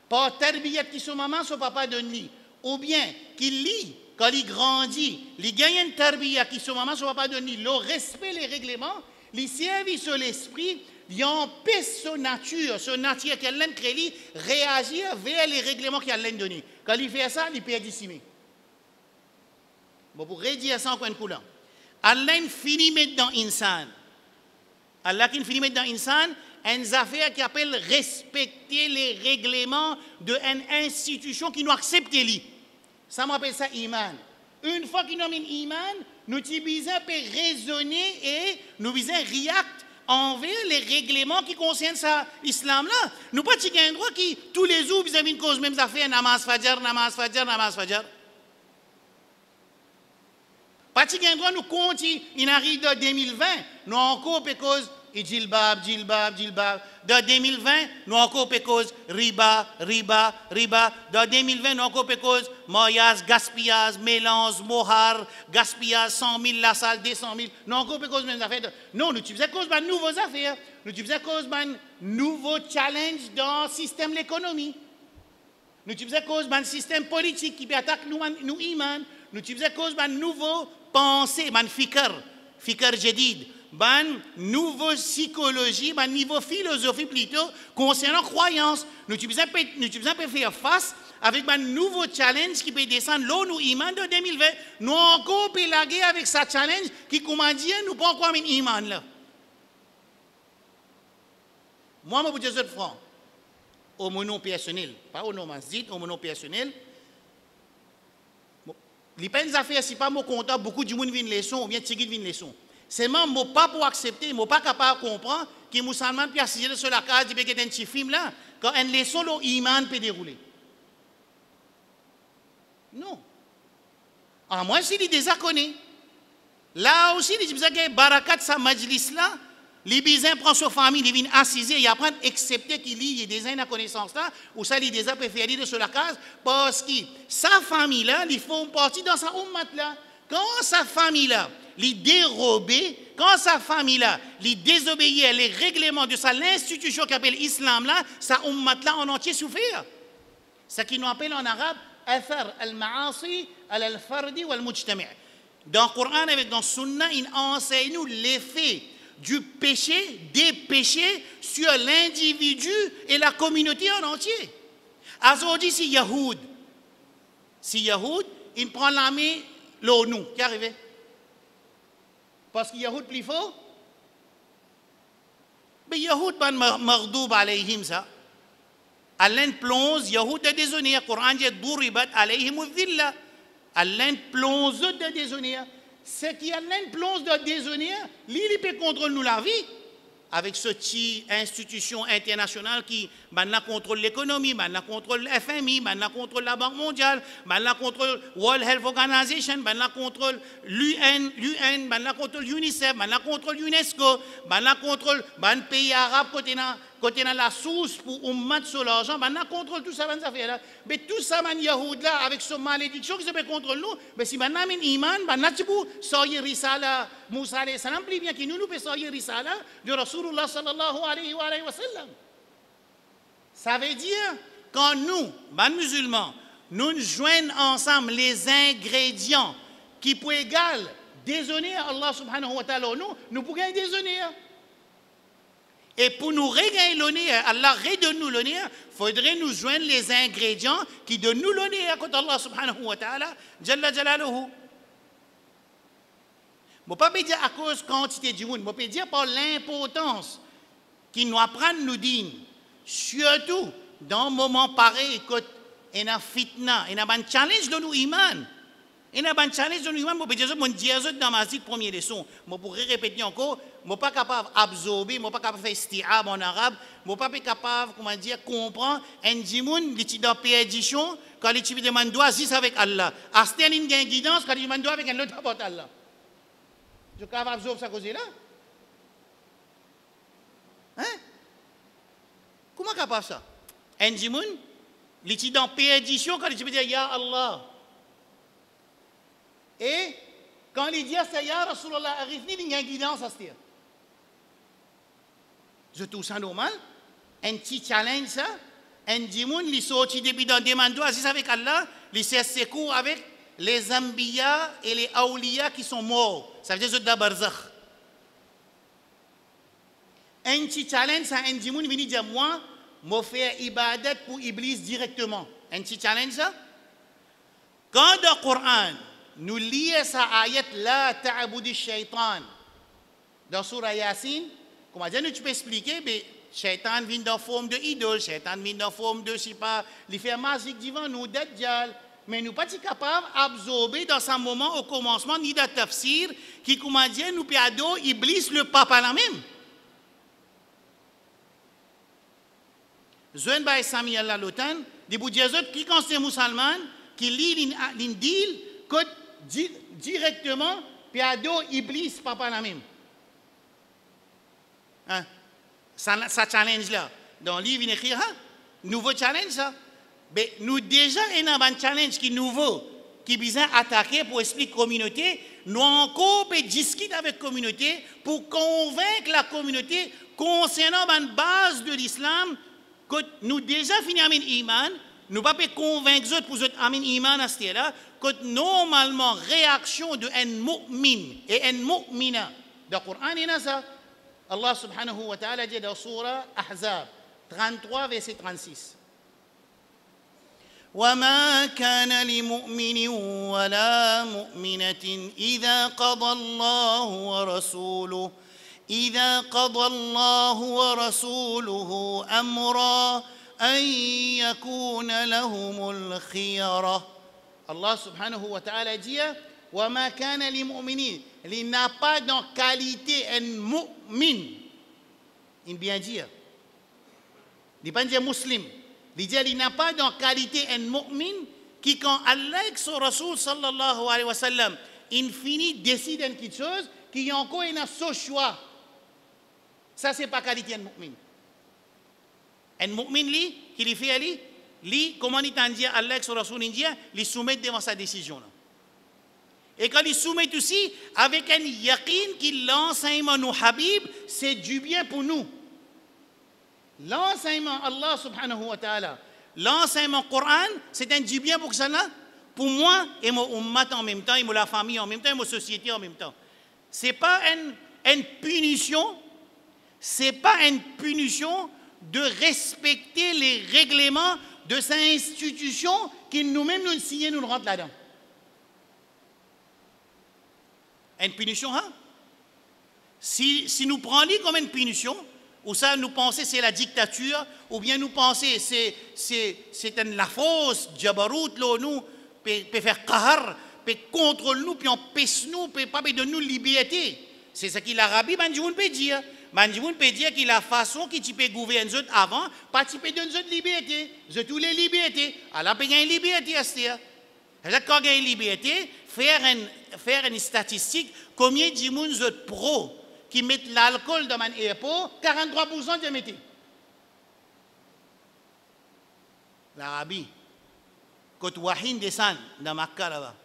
par terbiyat qui son maman, son papa donne lui, ou bien qu'il lit, quand il grandit, il gagne une terbiyat qui son maman, son papa donne lui, le respect, les règlements, il servit sur l'esprit, il empêche son nature qu'elle l'a créé, réagir vers les règlements qu'elle l'a donné. Quand il fait ça, il perd d'ici. Bon, pour redire ça encore un coup là. Allah finit mettre dans l'insan. Allah qui finit mettre dans l'insan, une affaire qui appelle respecter les règlements d'une institution qui nous accepte lui. Ça m'appelle ça iman. Une fois qu'il nous met iman, nous devons raisonner et nous devons réagir envers les règlements qui concernent l'islam là. Nous pas un droit qui tous les jours vous avez une cause même affaire namaz fajr, namaz fajr, namaz fajr. Pas si droit nous continuons, il arrive de 2020, nous encore cause djilbab. De 2020, nous encore cause riba. De 2020, nous encore cause mariage, gaspillage, mélange, mohar, gaspillage, 100 000 la salle, 200 000. Nous encore cause même affaires. Non, nous utilisons cause de nouvelles affaires. Nous utilisons cause de nouveaux challenges dans le système de l'économie. Nous utilisons cause de système politique qui attaque nous iman. Nous utilisons cause de nouveaux pensée, fikr jadid, nouveau psychologie, niveau philosophie plutôt, concernant croyance. Nous devons faire face avec un nouveau challenge qui peut descendre l'eau nous iman de 2020. Nous encore pélaguer avec ce challenge qui, comment dire, nous pas encore un iman là. Moi, je vous dis de francs, au nom personnel, pas au nom masjid, au nom personnel. Les peines affaires, si pas mon content, beaucoup de monde viennent leçon ou bien tigit viennent leçon. C'est même moi pas pour accepter, moi pas capable de comprendre que les musulmans puis assister sur la case du béquet d'un petit film là, quand une leçon l'iman peut dérouler. Non. En moins, s'il est déjà connu. Là aussi, il dit que barakat sa majlis là, les bisins prennent sa famille, ils viennent assiser et apprennent, excepté qu'il y ait des uns à connaissance là, ou ça, il déjà préféré de sur la case, parce que sa famille là, ils font partie dans sa ummat là. Quand sa famille là, les dérobé, quand sa famille là, les désobéir les règlements de l'institution qui appelle l'islam là, sa ummat là en entier souffert. Ce qui nous appelle en arabe, athar al-ma'asi al-fardi wal-mujtami'. Dans le Coran et dans le Sunna, il enseigne nous l'effet du péché, des péchés sur l'individu et la communauté en entier. Aujourd'hui, si Yahoud, il prend la main, l'ONU, qui arrive? Parce que Yahoud plus fort? Mais Yahoud, ban mardoub alayhim ça. Allah plonge, Yahoud de déshonneur. Le Coran dit, duribat alayhim udhilla. Allah plonge de déshonneur. Ce qui Allah plonge de déshonneur, il peut contrôler nous la vie. Avec cette institution internationale qui contrôle l'économie, contrôle le FMI, contrôle la Banque mondiale, contrôle World Health Organization, contrôle l'UN, contrôle l'UNICEF, contrôle l'UNESCO, contrôle les pays arabes côté dans la source pour mettre sur l'argent, contrôle tout ça, là. Mais tout ça, Yahoud là, avec son malédiction qui se peut contrôler nous, mais si maintenant iman, tu peux sortir risala, Moussa alayhi salam, plus bien que nous pouvons sortir risala de Rasulullah sallallahu alayhi wa sallam. Ça veut dire, quand nous, musulmans, nous joignons ensemble les ingrédients qui peuvent égaler déshonorer Allah subhanahu wa ta'ala, nous pouvons déshonorer. Et pour nous regagner l'honneur, Allah redonne nous l'honneur, il faudrait nous joindre les ingrédients qui donnent nous l'honneur contre Allah subhanahu wa ta'ala, Jalla Jalaluhu. Je ne peux pas dire à cause de la quantité du monde, je peux dire par l'importance qu'il nous apprend nous dire, surtout dans un moment pareil, quand il y a un fitna, il y a un challenge de nous iman. Il y a un challenge de nous iman, je peux dire que je dis dans ma première leçon, je pourrais répéter encore, je ne suis pas capable d'absorber, je ne suis pas capable de faire isti'ab en arabe, je ne suis pas capable, comment dire, comprendre un djimoun, qui est dans perdition, quand il demande doigt, c'est avec Allah. Astel, il y a une guidance, quand il demande doigt avec un autre porte Allah. Je suis capable d'absorber ça cause là. Hein? Comment capable ça? Un djimoun, il est dans perdition, quand il dit Ya Allah. Et quand il dit ça, Ya Rasulallah, arrive, il y a une guidance à ce dire. Je trouve ça normal. Un petit challenge, ça. Un dimoun, il sorti depuis dans des mandats, Aziz avec Allah, il s'est secours avec les Ambiya et les Awliya qui sont morts. Ça veut dire que c'est barzakh. Un petit challenge, ça, un dimoun vient dire moi, je fais ibadat pour Iblis directement. Un petit challenge, ça. Quand dans le Coran, nous lisons sa ayat la ta'budi shaitan dans surah Yasin, comment dire, tu peux expliquer, mais shaitan vient dans forme de idole, shaitan vient dans forme de, je sais pas, il fait magique devant nous, dajjal, mais nous pas capables d'absorber dans ce moment au commencement ni de tafsir qui, comment dire, nous peut ado Iblis le papa la même. Zouen ba Sami Allah l'otan, des boudjazot qui quand c'est musulman, qui lit l'indil, que directement, puis ado Iblis papa la même. Hein? Ça challenge là. Dans le livre, il écrit, nouveau challenge ça. Mais nous déjà, il y a un challenge qui est nouveau, qui vise à attaquer pour expliquer la communauté. Nous encore discuter avec la communauté pour convaincre la communauté concernant la base de l'islam, que nous déjà fini à iman, nous ne pouvons pas convaincre les autres pour amin iman à ce là, que normalement, réaction de un mu'min et un mu'mina, dans le Coran, il y a ça. Allah subhanahu wa ta'ala dit dans surah Ahzab 33 verset 36. وما كان لمؤمن ولا مؤمنة إذا قضى الله ورسوله أمرا أن يكون لهم الخيرة. Allah subhanahu wa ta'ala dit وما كان لمؤمنين, il n'a pas dans qualité un mu'min. Il bien dire. Il ne pas dire musulman. Il dit il n'a pas dans qualité un mu'min qui quand Allah et son Rasoul sallallahu alayhi wa sallam, il finit décide une quelque chose, qui a encore un choix. Ça, c'est pas qualité de mu'min. Un mu'min, lui, qui lui fait, lui, comment il dit, Allah et son Rasoul, il soumet devant sa décision. Là. Et quand il soumet aussi, avec un yaqin qui l'enseignement nous Habib, c'est du bien pour nous. L'enseignement Allah subhanahu wa ta'ala, l'enseignement Coran, c'est un du bien pour ça là, pour moi et mon ummat en même temps, et la famille en même temps, et ma société en même temps. Ce n'est pas une punition, c'est pas une punition de respecter les règlements de cette institution qui nous-mêmes nous signent, nous rentrent là-dedans. Une punition, hein? Si nous prenons comme une punition, ou ça nous pensons c'est la dictature, ou bien nous pensons c'est la force, Jabarout, nous peut faire qahar, peut contrôler nous, puis empêcher nous, peut pas donner nous liberté. C'est ce qu'il l'Arabie, Banjimoun peut dire. Banjimoun peut dire qu'il a la façon qui tu peux gouverner nous avant, pas tu peux donner nous liberté, toutes les libertés. Alors, peut gagner liberté à ce dire. Quand il y a une liberté, faire une statistique, combien de gens pro qui mettent l'alcool dans mon aéroport, 43% de mettent. L'Arabie, quand Wahin descend dans Makkah là-bas,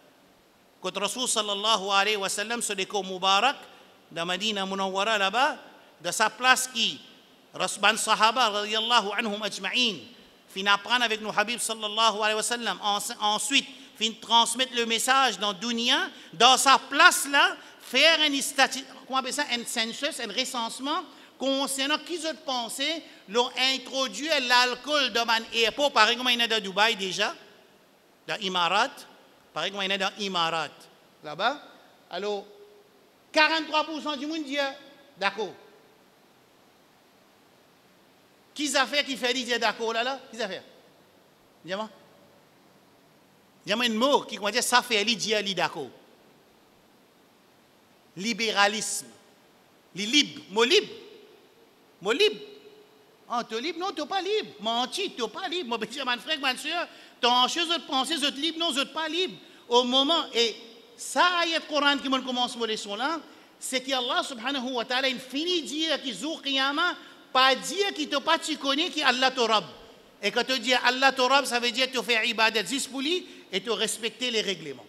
quand Rasoul sallallahu alayhi wa sallam se déco Mubarak dans Madina Munawwara là-bas, de sa place qui, Rasban Sahaba radiyallahu anhum ajma'in, fin apprendre avec nos Habib sallallahu alayhi wa sallam, ensuite, fin transmettre le message dans Dunia, dans sa place là, faire un census, un recensement concernant qui se pensait, l'ont introduit l'alcool dans un aéroport, par exemple, il y en a dans Dubaï déjà, dans Imarat, par exemple, il y en a dans Imarat, là-bas. Alors, 43% du monde dit d'accord. Qui a fait qui fait dire d'accord là? Qui a fait? Dis-moi. Il y a un mot qui dit ça fait dire d'accord. Libéralisme. Libre. Mot libre. Mot libre. Ah, tu es libre? Non, tu n'es pas libre. Menti, tu n'es pas libre. Mon petit frère, ma soeur, ton chose de penser, vous êtes libre, non, vous n'êtes pas libre. Au moment, et ça, ayat Coran qui me commence à leçon là, c'est qu'Allah subhanahu wa ta'ala, il finit de dire qu'il jour qiyamah, pas dire qu'il ne pas tu connais qui Allah te rab. Et quand tu dis Allah te rab, ça veut dire que tu fais ibadat dispouli et tu respectes les règlements.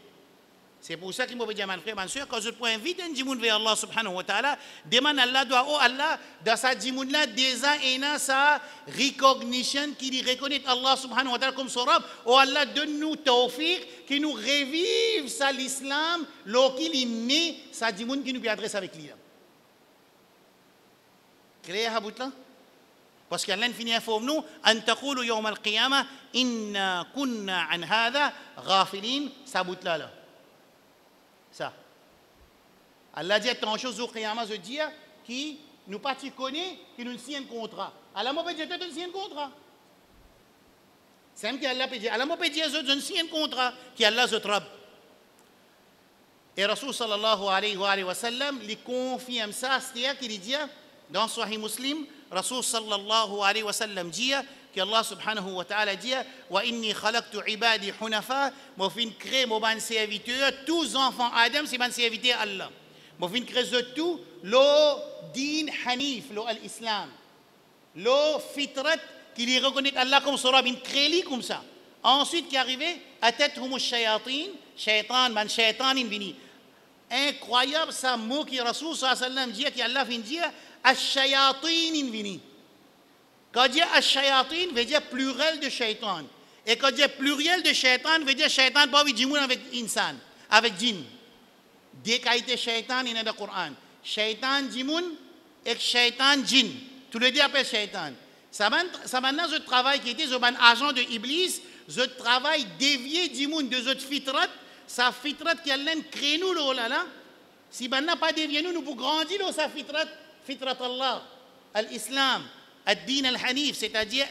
C'est pour ça qu'il m'a dit à mon frère, ma soeur, quand je peux inviter un djimoun vers Allah subhanahu wa ta'ala, demande Allah, doit, oh Allah, dans sa djimoun là, déjà, il a sa recognition qui reconnaît Allah subhanahu wa ta'ala comme son rab. Oh Allah, donne-nous tawfiq, qui nous revive ça l'islam, l'okil est né, sa djimoun qui nous peut adresse avec lui. Clair, Habout là? Parce qu'Allah finit informe nous, an taqulu yawm al-qiyamah, inna kunna an hadha ghafilin, ça bout là. Ça. Allah dit tant chose au qiyamah, je dis, qui nous pas tu connais, qui nous signe un contrat. Allah m'a dit, tu signes un contrat. C'est même qu'Allah peut dire, Allah m'a dit, je signe un contrat, qui Allah se trappe. Et Rasul sallallahu alayhi wa sallam, lui confirme ça, c'est-à-dire qu'il dit, dans Sahih Muslim, Rasul sallallahu alayhi wa sallam dit qu'Allah subhanahu wa ta'ala dit wa inni khalaqtu ibadi hunafa, moi fin créer mon ban serviteur, tous enfants Adam c'est ban serviteur Allah. Moi fin créer tout lo din hanif, lo al-islam. Lo fitrat qui lui reconnaît Allah comme son Rabb, il crée comme ça. Ensuite qui est arrivé atatuhum ash-shayatin, shaytan ban shaytan vini. Incroyable ça mot qui Rasul sallallahu alayhi wa sallam dit qu'Allah fin dire Ash-shayatin vini. Quand dit ash-shayatin, veut dire pluriel de shaitan. Et quand dit pluriel de shaitan, veut dire shaitan pas avec djimoun avec insan, avec djinn. Deux qualités shaitan il y a dans le Coran. Shaitan djimoun et shaitan djinn. Tous les deux appellent shaitan. Ça maintenant je travaille qui était un agent de Iblis, je travaille dévié djimoun de notre fitrat, sa fitrat qui a créé nous là. Si maintenant pas dévié nous pour grandir sa fitrat. Fitrat Allah, l'islam, ad-din al-hanif, c'est-à-dire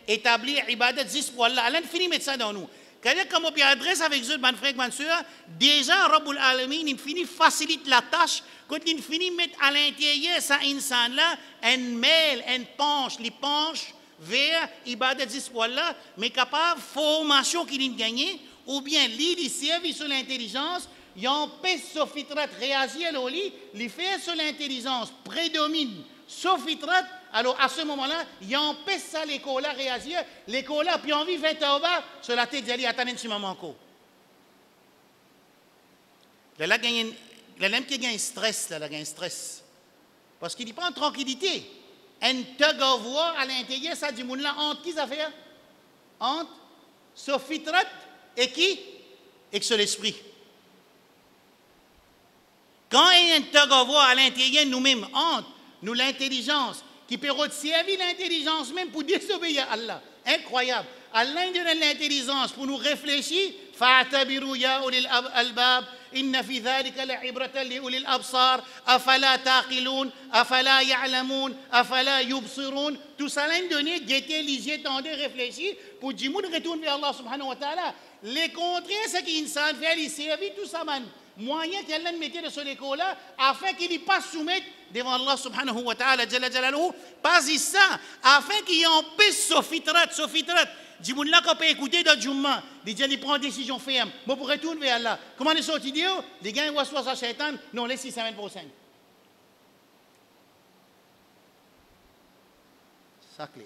établir ibadat juste pour Allah. Allah finit mettre ça dans nous. Quand on peut adresser avec eux, mon frère, ma soeur, déjà, Rabbul Alamin, il finit facilite la tâche, quand il finit mettre à l'intérieur ça insan là, un mail, un penche, les penches vers ibadat juste pour Allah, mais capable formation qu'il a gagné, ou bien l'île servi sur l'intelligence, il empêche ce fitrat réagir au lit, les fait sur l'intelligence prédomine ce fitrat, alors à ce moment-là, il empêche ça l'école à réagir, l'école a puis envie de faire tauba sur la tête d'aller attendre un moment encore. Là, il y a un stress, là, il y a un stress. Parce qu'il n'est pas en tranquillité. Un tug of war à l'intérieur, ça dit, là, entre qui ça fait? Entre ce fitrat et qui? Et que c'est l'esprit. Quand il y a un tug of war à l'intérieur, nous-mêmes, entre nous l'intelligence, qui peut servir l'intelligence même pour désobéir à Allah. Incroyable. Allah nous donne l'intelligence pour nous réfléchir. فَاعْتَبِرُوا يَا أُولِي الْأَلْبَابِ إِنَّ فِي ذَلِكَ لَعِبْرَةً لِأُولِي الْأَبْصَارِ أَفَلَا تَعْقِلُونَ أَفَلَا يَعْلَمُونَ أَفَلَا يُبْصِرُونَ. Tout ça nous donne, guetter, liger, tendre, réfléchir pour dire, nous retourner vers Allah subhanahu wa ta'ala. Les contraires, c'est qu'il s'en fait, il servit tout ça, man. Moyen qu'Allah mettait de ce école-là, afin qu'il n'y pas soumettre devant Allah subhanahu wa ta'ala, pas ça, afin qu'il empêche ce fitrat. Dis-moi qu'on peut écouter dans le Jumma, il prend une décision ferme. Bon, pour retourner vers Allah. Comment est sorti Dieu? Les gars, ils voient soit ça, shaitan, non, les 6 semaines pour 5. Ça, clair.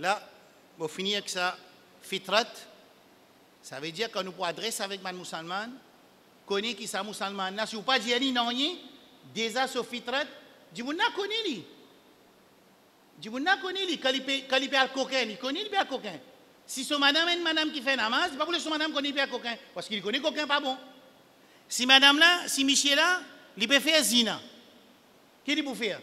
Là, pour finir avec ça, fitrat, ça veut dire que nous pouvons adresser avec les musulmans, connaître qui sont musulmans. Là, si vous ne pouvez pas dire non, déjà ce fitrat, dis-moi connaît lui. Dis-moi connaît lui, quand il peut le coquin, il connaît le coquin. Si ce madame est une madame qui fait namaz, c'est pas pour que ce madame connaît le coquin, parce qu'il connaît coquin pas bon. Si madame là, si Michel là, il peut faire zina. Qu'est-ce qu'il peut faire?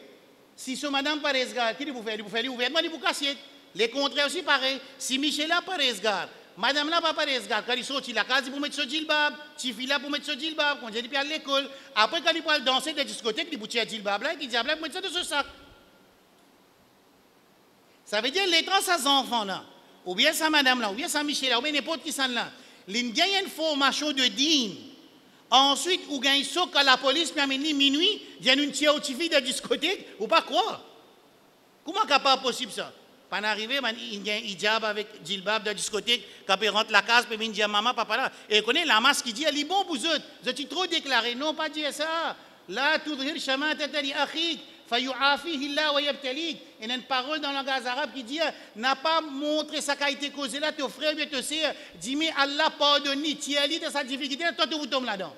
Si ce madame pas resgard, qu'est-ce qu'il peut faire? Il peut faire ouvertement, il peut casser. Les contraires aussi pareil. Si Michel là pas resgard, madame là, papa resgard, quand il sortit la case, il peut mettre ce djilbab, Tifi là pour mettre ce djilbab, quand il peut aller à l'école. Après, quand il peut danser dans la discothèque, il peut tirer le djilbab là, il dit, pour mettre ça dans ce sac. Ça veut dire, les trans à ces enfants là, ou bien sa madame là, ou bien sa Michel là, ou bien n'importe qui s'en là, ils gagnent une formation de digne. Ensuite, ou gagnent ça quand la police peut amener minuit, il y a une tia au Tifi dans la discothèque, ou pas quoi? Comment c'est pas possible ça? Quand arrivé, il y a un hijab avec djilbab de la discothèque, quand il rentre la case, il dit à maman, papa là, et il connaît la masse qui dit, elle est bon pour eux, vous êtes trop déclaré, non, pas dire ça. Là, tout le chemin, t'es akhik, fayu'afihi Allah wa yabtalik. Il y a une parole dans le langage arabe qui dit, n'a pas montré sa qualité causée là, tes frères, tes sœurs, dis-moi, Allah pardonne, tiens-lui de sa difficulté, toi, tu vous tombes là-dedans.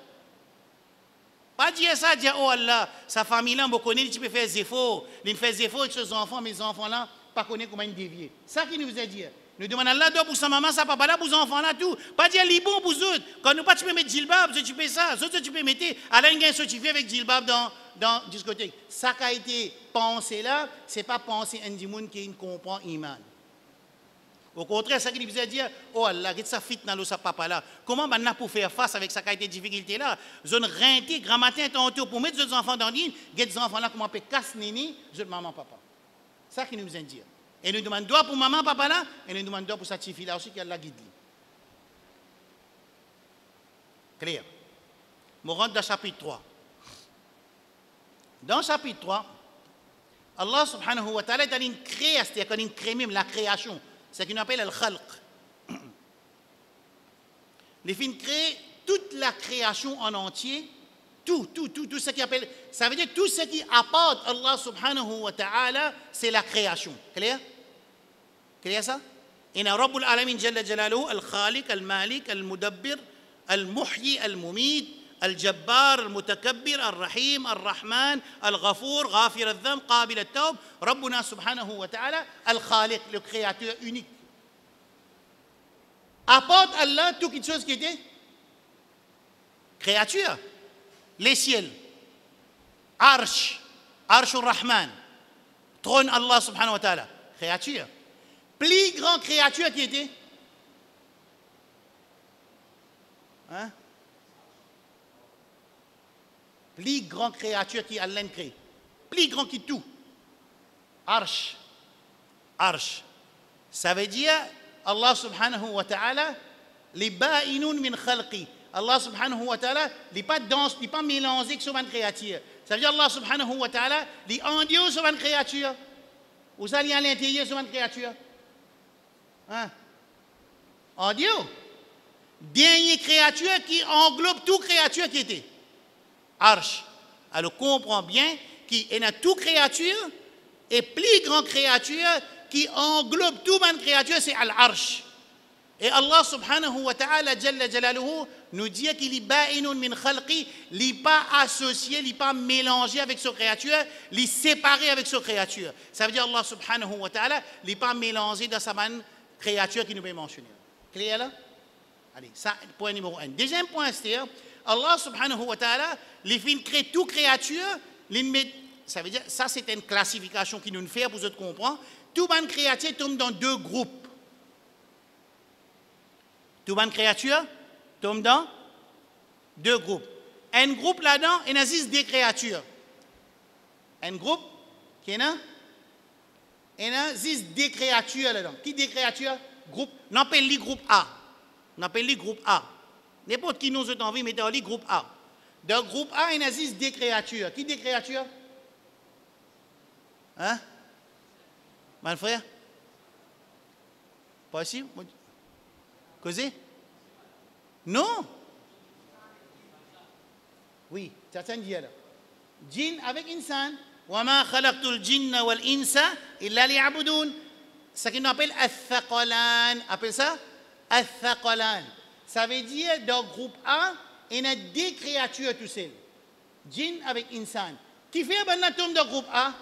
Pas dire ça, dire, oh Allah, sa famille là, me connaît, tu peux faire des efforts, il fait des efforts avec ses enfants, mes enfants là, pas connaître comment ils dévier. Ça qui nous a dit. Nous demandons Allah pour sa maman, sa papa là, pour ses enfants là, tout. Pas dire les bons pour eux. Quand nous pas tu peux mettre djilbab, tu peux ça. Ce tu peux mettre, Allah il y a un certificat avec djilbab dans la discothèque. Ça qui a été pensé là, ce n'est pas penser un dimoun qui comprend l'iman. Au contraire, ça qui nous a dit, oh Allah, qu'est-ce que ça fit dans le sa papa là. Comment maintenant pour faire face avec sa qualité de difficulté là? Zone rentée, grand matin, pour mettre les enfants dans l'île, les enfants là, comment on peut casser nini, maman, papa. Ça qui nous dit. Et nous demandons droit pour maman, papa là, et nous demandons droit pour sa petite fille là aussi qui a la guide. Clair. Je rentre dans le chapitre 3. Dans le chapitre 3, Allah subhanahu wa ta'ala a une création, c'est-à-dire qu'il crée même la création. C'est ce qu'on appelle le khalq. Les films créent toute la création en entier. Tout ce qui appelle, ça veut dire tout ce qui apporte Allah subhanahu wa ta'ala, c'est la création. Clair? Clair ça? Inna Rabbul Alamin Jalla Jalaluhu, Al-Khaliq, Al-Malik, Al-Mudabbir, Al-Muhyi, Al-Mumit, Al-Jabbar, Al-Mutakabbir, Al-Rahim, Al-Rahman, Al-Ghafur, Ghafir Al-Dham, Qabil Al-Tawb, Rabbuna subhanahu wa ta'ala, Al-Khaliq, le créateur unique. Apporte Allah toute chose qui était créature. Les ciels, Arsh al-Rahman, trône Allah subhanahu wa ta'ala, créature. Plus grande créature qui était? Hein? Plus grande créature qui Allah crée. Plus grand que tout. Arsh. Ça veut dire, Allah subhanahu wa ta'ala, les ba'inun min khalqi. Allah subhanahu wa ta'ala, il n'est pas dense, il n'est pas mélangé que sur une créature. Ça veut dire Allah subhanahu wa ta'ala, il est en Dieu sur une créature. Ou ça, il est à l'intérieur sur une créature. Hein? En Dieu. Dernière créature qui englobe toute créature qui était. Arche. Alors comprend bien qu'il y a toute créature et plus grande créature qui englobe toute bonne créature, c'est Al-Arsh. Et Allah subhanahu wa ta'ala jalla jalaluhu nous dit qu'il est ba'inun min khalqi, il n'est pas associé, il n'est pas mélangé avec sa créature, il est séparé avec sa créature. Ça veut dire Allah subhanahu wa ta'ala, il n'est pas mélangé dans sa bonne créature qui nous est mentionnée. Clair là? Allez, ça, point numéro 1. Deuxième point, c'est Allah subhanahu wa ta'ala, il fait créer toute créature, ça veut dire, ça c'est une classification qui nous fait pour vous comprendre. Toute bonne créature tombe dans deux groupes. Toute bonne créature tombe dans deux groupes. Un groupe là-dedans, il existe des créatures. Un groupe qui est là, il existe des créatures là-dedans. Qui des créatures? Groupe, on appelle les groupe A. On appelle les groupe A. N'importe qui nous a envie, mettez les groupe A. Dans le groupe A, il existe des créatures. Qui des créatures? Hein? Mon frère? Pas ici? Causé? Non. Oui, c'est ça dit là. Djinn avec insan. وَمَا خَلَقْتُ الْجِنَّ وَالْإِنسَ إِلَّا لِيَعْبُدُونَ. Ce qu'on appelle al-thaqalan. Appelle ça? Al-thaqalan. Ça veut dire, dans le groupe A, il y a des créatures tout seules. Djinn avec insan. Qui fait maintenant tombe dans le groupe A?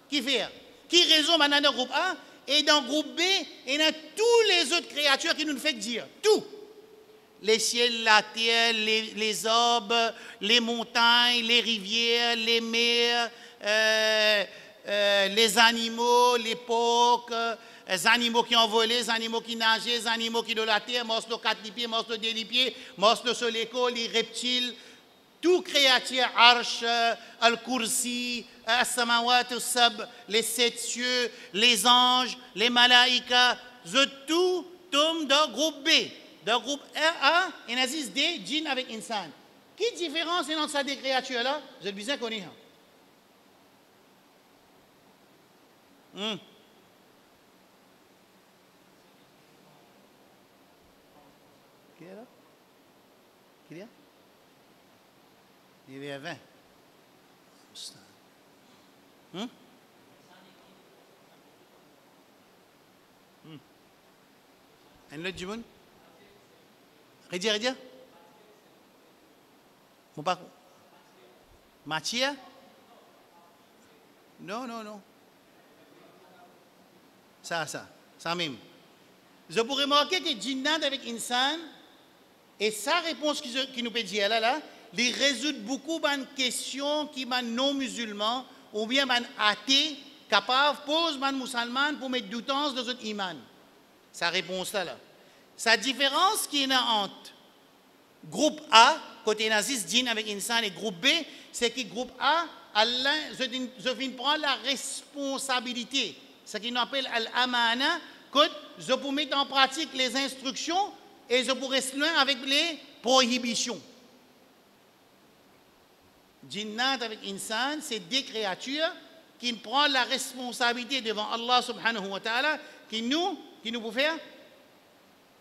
Qui fait? Qui raison maintenant dans le groupe A? Et dans le groupe B, il y a toutes les autres créatures qui nous font dire. Tout. Les ciels, la terre, les arbres, les montagnes, les rivières, les mers, les animaux, les porcs, les animaux qui ont volé, les animaux qui nageaient, les animaux qui de la terre, morceaux de 4 pieds, morceaux de 2 pieds, morceaux de soleco, les reptiles, tout créature, arche, al-kursi, as-samawat, as-sab, les 7 cieux, les anges, les malaïkas, tout tombe dans le groupe B. Dans le groupe A, il existe des djinns avec insan. Quelle différence est entre ces créatures-là? Je le besoin connaître. Qui est là? Qui est là? Il est à 20. Un autre du monde? Redia? Mon pas. Matière? Non. Ça même. Je pourrais remarquer que Jinnat avec Insan, et sa réponse qui nous peut dire là, il résout beaucoup de questions qui sont non musulmans ou bien athées, capables de poser aux musulmans pour mettre du temps dans notre iman. Sa réponse là. Sa différence qui est entre groupe A, côté nazis, djinn avec insan, et groupe B, c'est que groupe A, Allah, je viens prendre la responsabilité. Ce qu'on appelle al-amana, que je peux mettre en pratique les instructions et je peux rester loin avec les prohibitions. Jinnat avec insan, c'est des créatures qui prennent la responsabilité devant Allah subhanahu wa ta'ala, qui nous pouvons faire.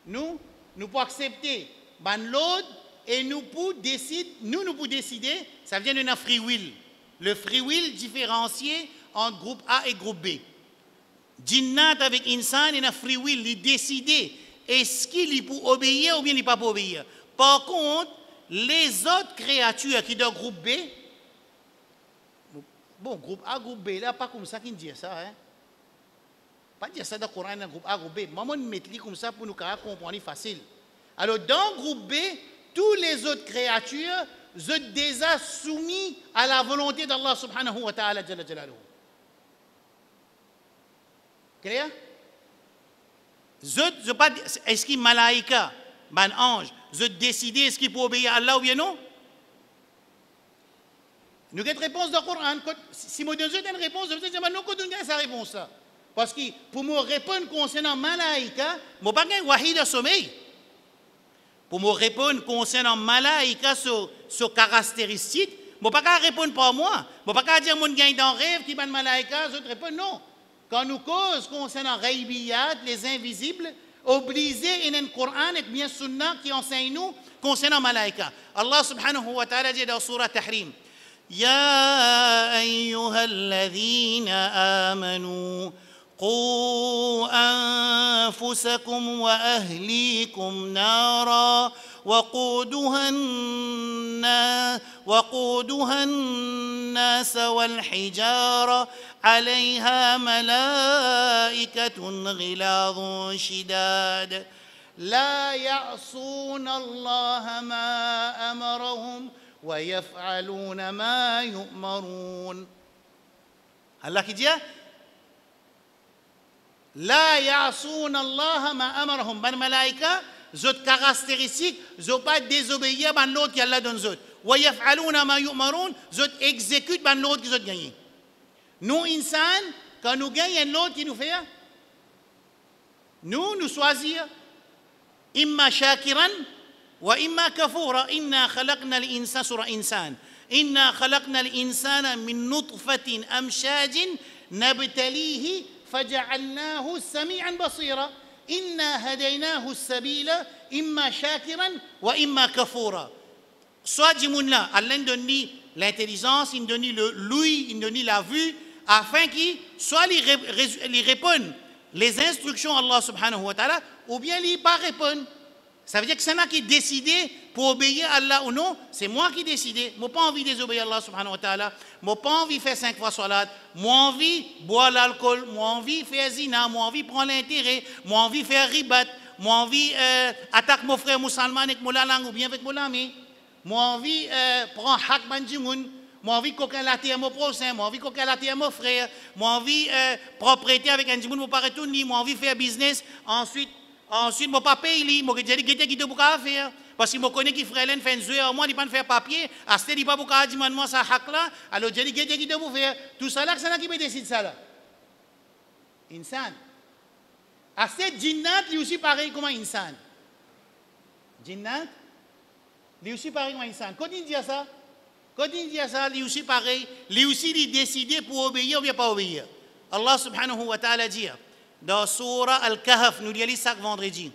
Nous pouvons accepter l'autre et nous pouvons décider, ça vient d'un free will. Le free will différencié entre groupe A et groupe B. Jinnat avec insan, il a free will, il décide est-ce qu'il peut obéir ou bien il ne peut pas obéir. Par contre, les autres créatures qui sont dans le groupe B, bon, groupe A, groupe B, là, pas comme ça qu'ils disent ça, hein. Pas dire ça dans le Coran, dans le groupe A, groupe B. Maman met comme ça pour nous comprendre facile. Alors, dans le groupe B, toutes les autres créatures sont déjà soumises à la volonté d'Allah subhanahu wa ta'ala. Clair? Est-ce qu'il y a malaïka, un ange, je décide est-ce qu'il peut obéir à Allah ou bien non? Nous avons une réponse dans le Coran. Si je donne une réponse, je vais dire, non, qu'on donne sa réponse là. Parce que pour me répondre concernant malaïka, je n'ai pas un wahid de sommeil. Pour me répondre concernant malaïka, sur caractéristiques, je ne peux pas répondre par moi. Je ne peux pas dire que je gagne dans rêve qui est malaïka, je réponds non. Quand nous causons concernant raybiyat, les invisibles, obligé in un Coran et bien Sunna qui enseigne nous concernant malaika. Allah subhanahu wa ta'ala dit dans surah Tahrim, Ya ayyuhalladhina amanu قوا أنفسكم وأهليكم نارا وقودها الناس والحجارة عليها ملائكة غلاظ شداد لا يعصون الله ما أمرهم ويفعلون ما يؤمرون. Allah qui dit La ya'soun Allah ma amarahum. Ban malaika, zot caractéristique, zot pas désobéir ban l'autre qui Allah donne zot. Wa yaf'aluna ma yu'marun, zot exécute ban l'autre qui zot gagné. Nous, insan, quand nous gagnons l'autre qui nous fait, nous choisir imma shakiran wa imma kafura. Inna khalaqna al-insana sura insan. Inna khalaqna al-insana min nutfatin amshajin nabtalihi فجعلناه سميعا بصيرا إنا هديناه السبيل إما شاكرا وإما كفورا. Soit Jimoun-là, Allah donne l'intelligence, il donne l'ouïe, il donne la vue, afin qu'il soit les répondre les instructions Allah subhanahu wa ta'ala, ou bien il pas répondre. Ça veut dire que c'est moi qui décidé pour obéir à Allah ou non, c'est moi qui décidé. Moi pas envie de désobéir à Allah subhanahu wa ta'ala, moi pas envie de faire 5 fois salat, moi envie de boire l'alcool, moi envie de faire zina, moi envie de prendre l'intérêt, moi envie de faire ribat, moi envie attaquer mon frère musulman avec mon langue ou bien avec mon ami, moi envie de prendre hak banjimoun, moi envie de coquin la terre à mon prochain, moi envie de coquin la terre à mon frère, moi envie de propriété avec un jimoun pour pas retourner, moi envie de faire business, ensuite, mon papa, il m'a dit que je pas faire. Parce que je connais que frère fait un jeu, moi, il pas faire papier, à ce il pas beaucoup dire moi ça hack là, alors je dis que je faire. Tout ça là, c'est là qui me décide ça là. Insan. À ce jinnat, lui aussi pareil comme insan. Jinnat, lui aussi pareil comme insan. Quand il dit ça, lui aussi pareil, lui aussi il décide pour obéir ou bien pas obéir. Allah subhanahu wa ta'ala dit dans Surah Al-Kahf, nous lisons ça vendredi.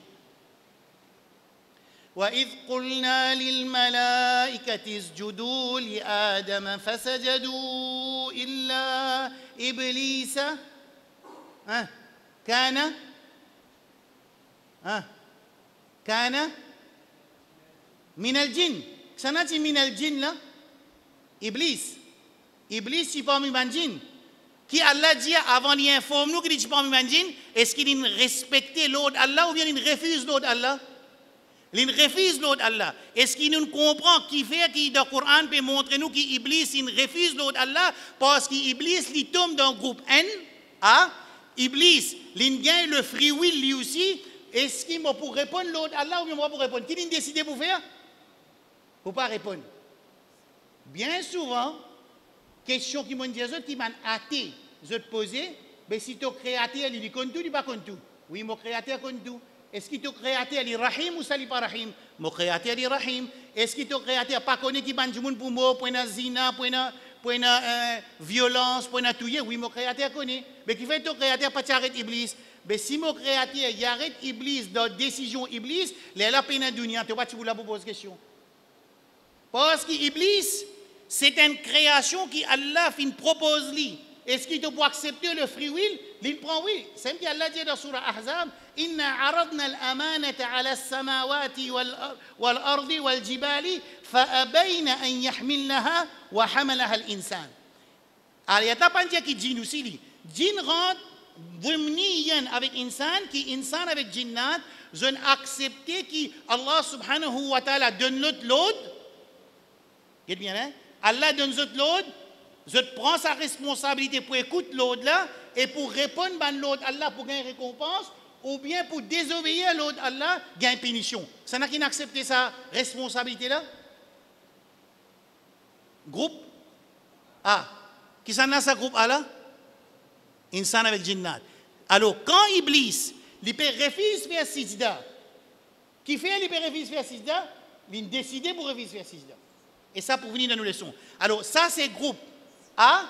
وَإِذْ قُلْنَا لِلْمَلَائِكَةِ اسْجُدُوا لِآدَمَ فَسَجَدُوا إِلَّا إِبْلِيسَ كَانَ مِنَ الْجِنِّ. سنأتي من الجن là Iblis c'est parmi les djinns. Qui Allah dit avant il informe nous qu'il dit parmi les djinns, est-ce qu'il respecte l'autre Allah ou bien il refuse l'autre Allah? Il refuse l'autre Allah. Est-ce qu'il nous comprend qui fait qui dans le Coran peut montrer nous qu'Iblis il refuse l'autre Allah parce qu'Iblis il tombe dans le groupe N A. Iblis il gagne le free will lui aussi. Est-ce qu'il m'a pour répondre l'autre Allah ou bien moi pour répondre? Qui il décidé pour faire? Pour pas répondre. Bien souvent, question qui m'ont dit qui m'ont athée, je te posais, mais si tu créateur il dit compte tout, il pas compte tout. Oui, mon créateur compte tout. Est-ce que tu créateur il rahim ou ça il pas rahim? Mon créateur il rahim. Est-ce que tu créateur pas connaît qui ban du monde pour moi, pour na zina, pour na violence, pour na touyer? Oui, mon créateur connaît. Mais qui fait ton créateur pas t'arrêter Iblis? Mais si mon créateur il arrête Iblis dans décision Iblis, là peine dunya, tu vas tu la poser question. Parce que Iblis c'est une création qui Allah fin propose lui. Est-ce qu'il doit accepter le free will? Il prend oui. C'est ce qu'Allah dit dans Surah Ahzab. Inna aradna al-amanata ala as-samawati wal-ardi wal-jibali fa-abayna an yahmilnaha wa hamalaha al-insan. Alors, il y a pas dire qui djinn aussi lui. Djinn rentre vraiment avec insan qui insan avec djinnat, je n'accepter qui Allah subhanahu wa ta'ala donne l'autre. Vous bien hein? Allah donne l'autre, je prends sa responsabilité pour écouter l'autre là et pour répondre à l'autre Allah pour gagner récompense ou bien pour désobéir à l'autre Allah gagner punition. Ça n'a qui n'accepté sa responsabilité là? Groupe A. Qui s'en a sa groupe A là? Insan avec jinnat. Alors quand Iblis, il peut refuser faire sijda. Qui fait il peut refuser faire sijda? Il décide pour refuser faire sijda. Et ça pour venir dans nos leçons. Alors, ça c'est groupe A.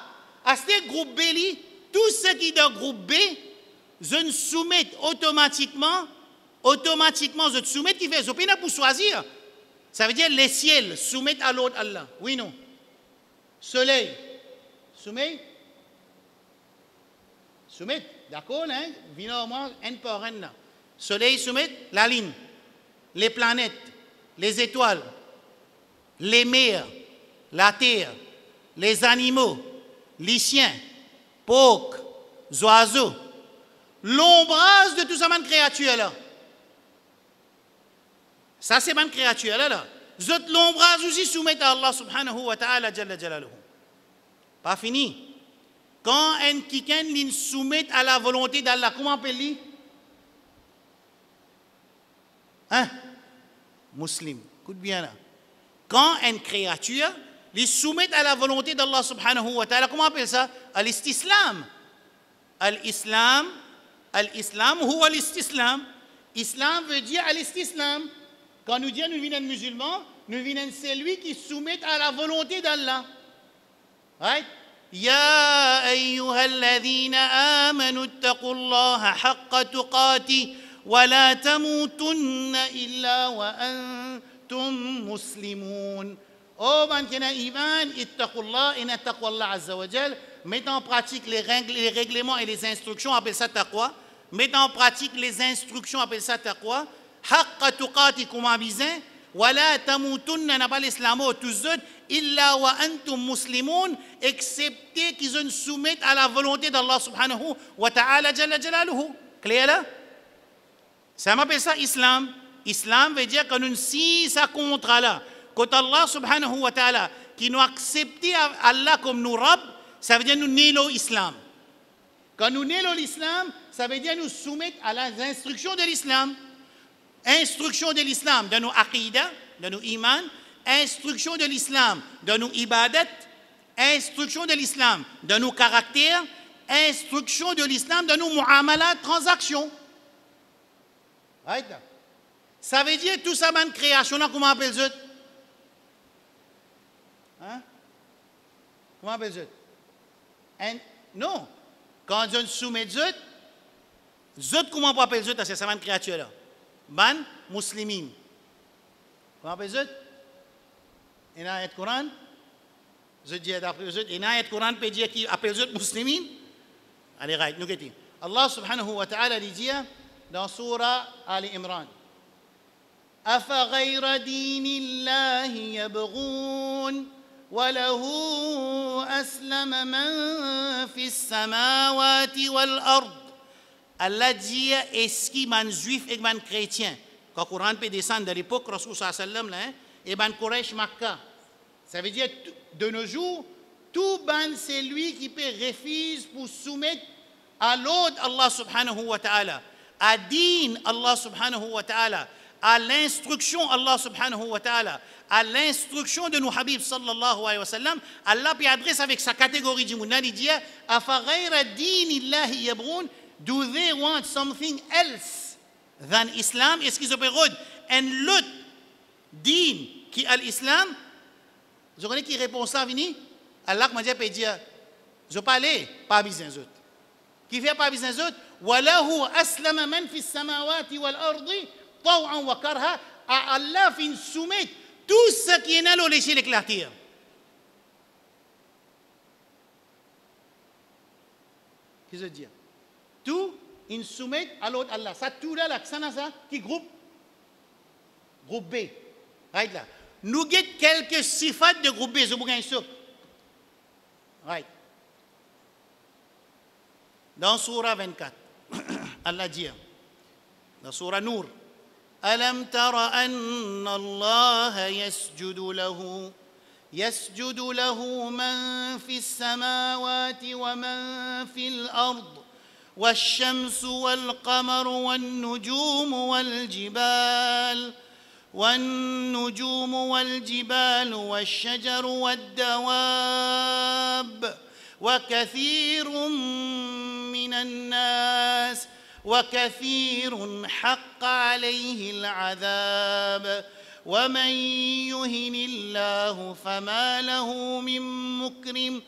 À ce groupe B, tous ceux qui sont dans le groupe B, je ne soumets automatiquement automatiquement, je te soumets, qui fait, je peux pas pour choisir. Ça veut dire les ciels soumettent à l'autre Allah. Oui, non. Soleil, soumet. Soumet, d'accord, hein? Finalement, un par un là. Soleil soumet, la ligne, les planètes, les étoiles, les mers, la terre, les animaux, les chiens, porcs, oiseaux, l'ombrage de tout ça, man créature là. Ça, c'est man créature là. L'ombrage aussi soumet à Allah subhanahu wa ta'ala jalla jalaluhu. Pas fini. Quand un quelqu'un soumet à la volonté d'Allah, comment appelle-t-il? Hein? Muslim. Écoute bien là. Quand une créature les soumet à la volonté d'Allah subhanahu wa ta'ala, comment on appelle ça? Al-istislam. Al-islam huwa al-istislam. Islam veut dire al-istislam. Quand nous disons nous venons musulmans, nous venons celui qui soumet à la volonté d'Allah. Right? يا أيها الذين آمنوا اتقوا الله حق تقاته ولا تموتن إلا وأنتم مسلمون. Oh, man qui a iman, ittaqullah, inna taqwallah azza wa jal. Mettez en pratique les règlements et les instructions, appelle ça taqwa. Mettez en pratique les instructions, appelle ça taqwa. Haqqa tuqati kuma bizin. Wala tamutunna n'a pas l'islam tous autres. Illa wa antum muslimun, excepté qu'ils se soumettent à la volonté d'Allah subhanahu wa ta'ala jalla jalaluhu. Clair là? Ça m'appelle ça islam. Islam veut dire que nous si ça contre là. Quand Allah subhanahu wa ta'ala qui nous accepte Allah comme nous rab, ça veut dire nous nélons l'islam. Quand nous nélons l'islam, ça veut dire nous soumettre à les instructions de l'islam. Instruction de l'islam de nos aqidah, de nos iman. Instruction de l'islam de nos ibadat, instruction de l'islam de nos caractères, instruction de l'islam de nos muamalat, transactions. Right? Ça veut dire tout ça, man création, comment on appelle ça? Hein? Comment on appelle ça? Non. Quand on soumet ça, comment on appelle ça? C'est ça, man créature là. Ban muslimin. Comment on appelle ça? Il y a un Coran, je dis d'après eux, il y a un Coran peut dire qui appelle eux musulmans. Allez, right, nous guettons. Allah subhanahu wa ta'ala dit dans Surah Ali Imran, أَفَغَيْرَ دِينِ اللَّهِ يَبْغُونَ وَلَهُ أَسْلَمَ مَنْ فِي السَّمَاوَاتِ وَالْأَرْضِ. Allah dit, est-ce qu'il y a un juif et un chrétien? Quand le Coran peut descendre de l'époque, Rasul sallam, et ban Quraysh Makkah. Ça veut dire, de nos jours, tout ban c'est lui qui peut refuser pour soumettre à l'autre Allah subhanahu wa ta'ala, à din Allah subhanahu wa ta'ala, à l'instruction Allah subhanahu wa ta'ala, à l'instruction de nos habib sallallahu alayhi wa sallam. Allah peut adresser avec sa catégorie du monde. Il dit, أَفَغَيْرَ دِينِ اللَّهِ يَبْغُونَ. Do they want something else than Islam? Est-ce qu'ils opèrent un lot din qui est l'islam? Je connais qui répond ça, Vini? Allah m'a dit, peut dire, je parle pas besoin d'autres. Qui fait pas besoin d'autres? وَلَهُ أَسْلَمَ مَنْ فِي السَّمَاوَاتِ وَالْأَرْضِ طَوْعًا وَكَرْهًا. Allah fait soumettre tout ce qui est dans l'échelle éclatir. Qu'est-ce que je veux dire? Tout, il soumet à l'autre Allah. Ça, tout là, l'accent à ça, qui groupe? Groupe B. Right là. Nous avons quelques sifat de groupe B. Je vous gagne ça. Right. Dans Surah 24, Allah dit, dans Surah Nour, أَلَمْ تَرَ أَنَّ اللَّهَ يَسْجُدُ لَهُ مَنْ فِي السَّمَاوَاتِ وَمَنْ فِي الْأَرْضِ والشمس والقمر والنجوم والجبال والشجر والدواب وكثير من الناس وكثير حق عليه العذاب ومن يهن الله فما له من مكرم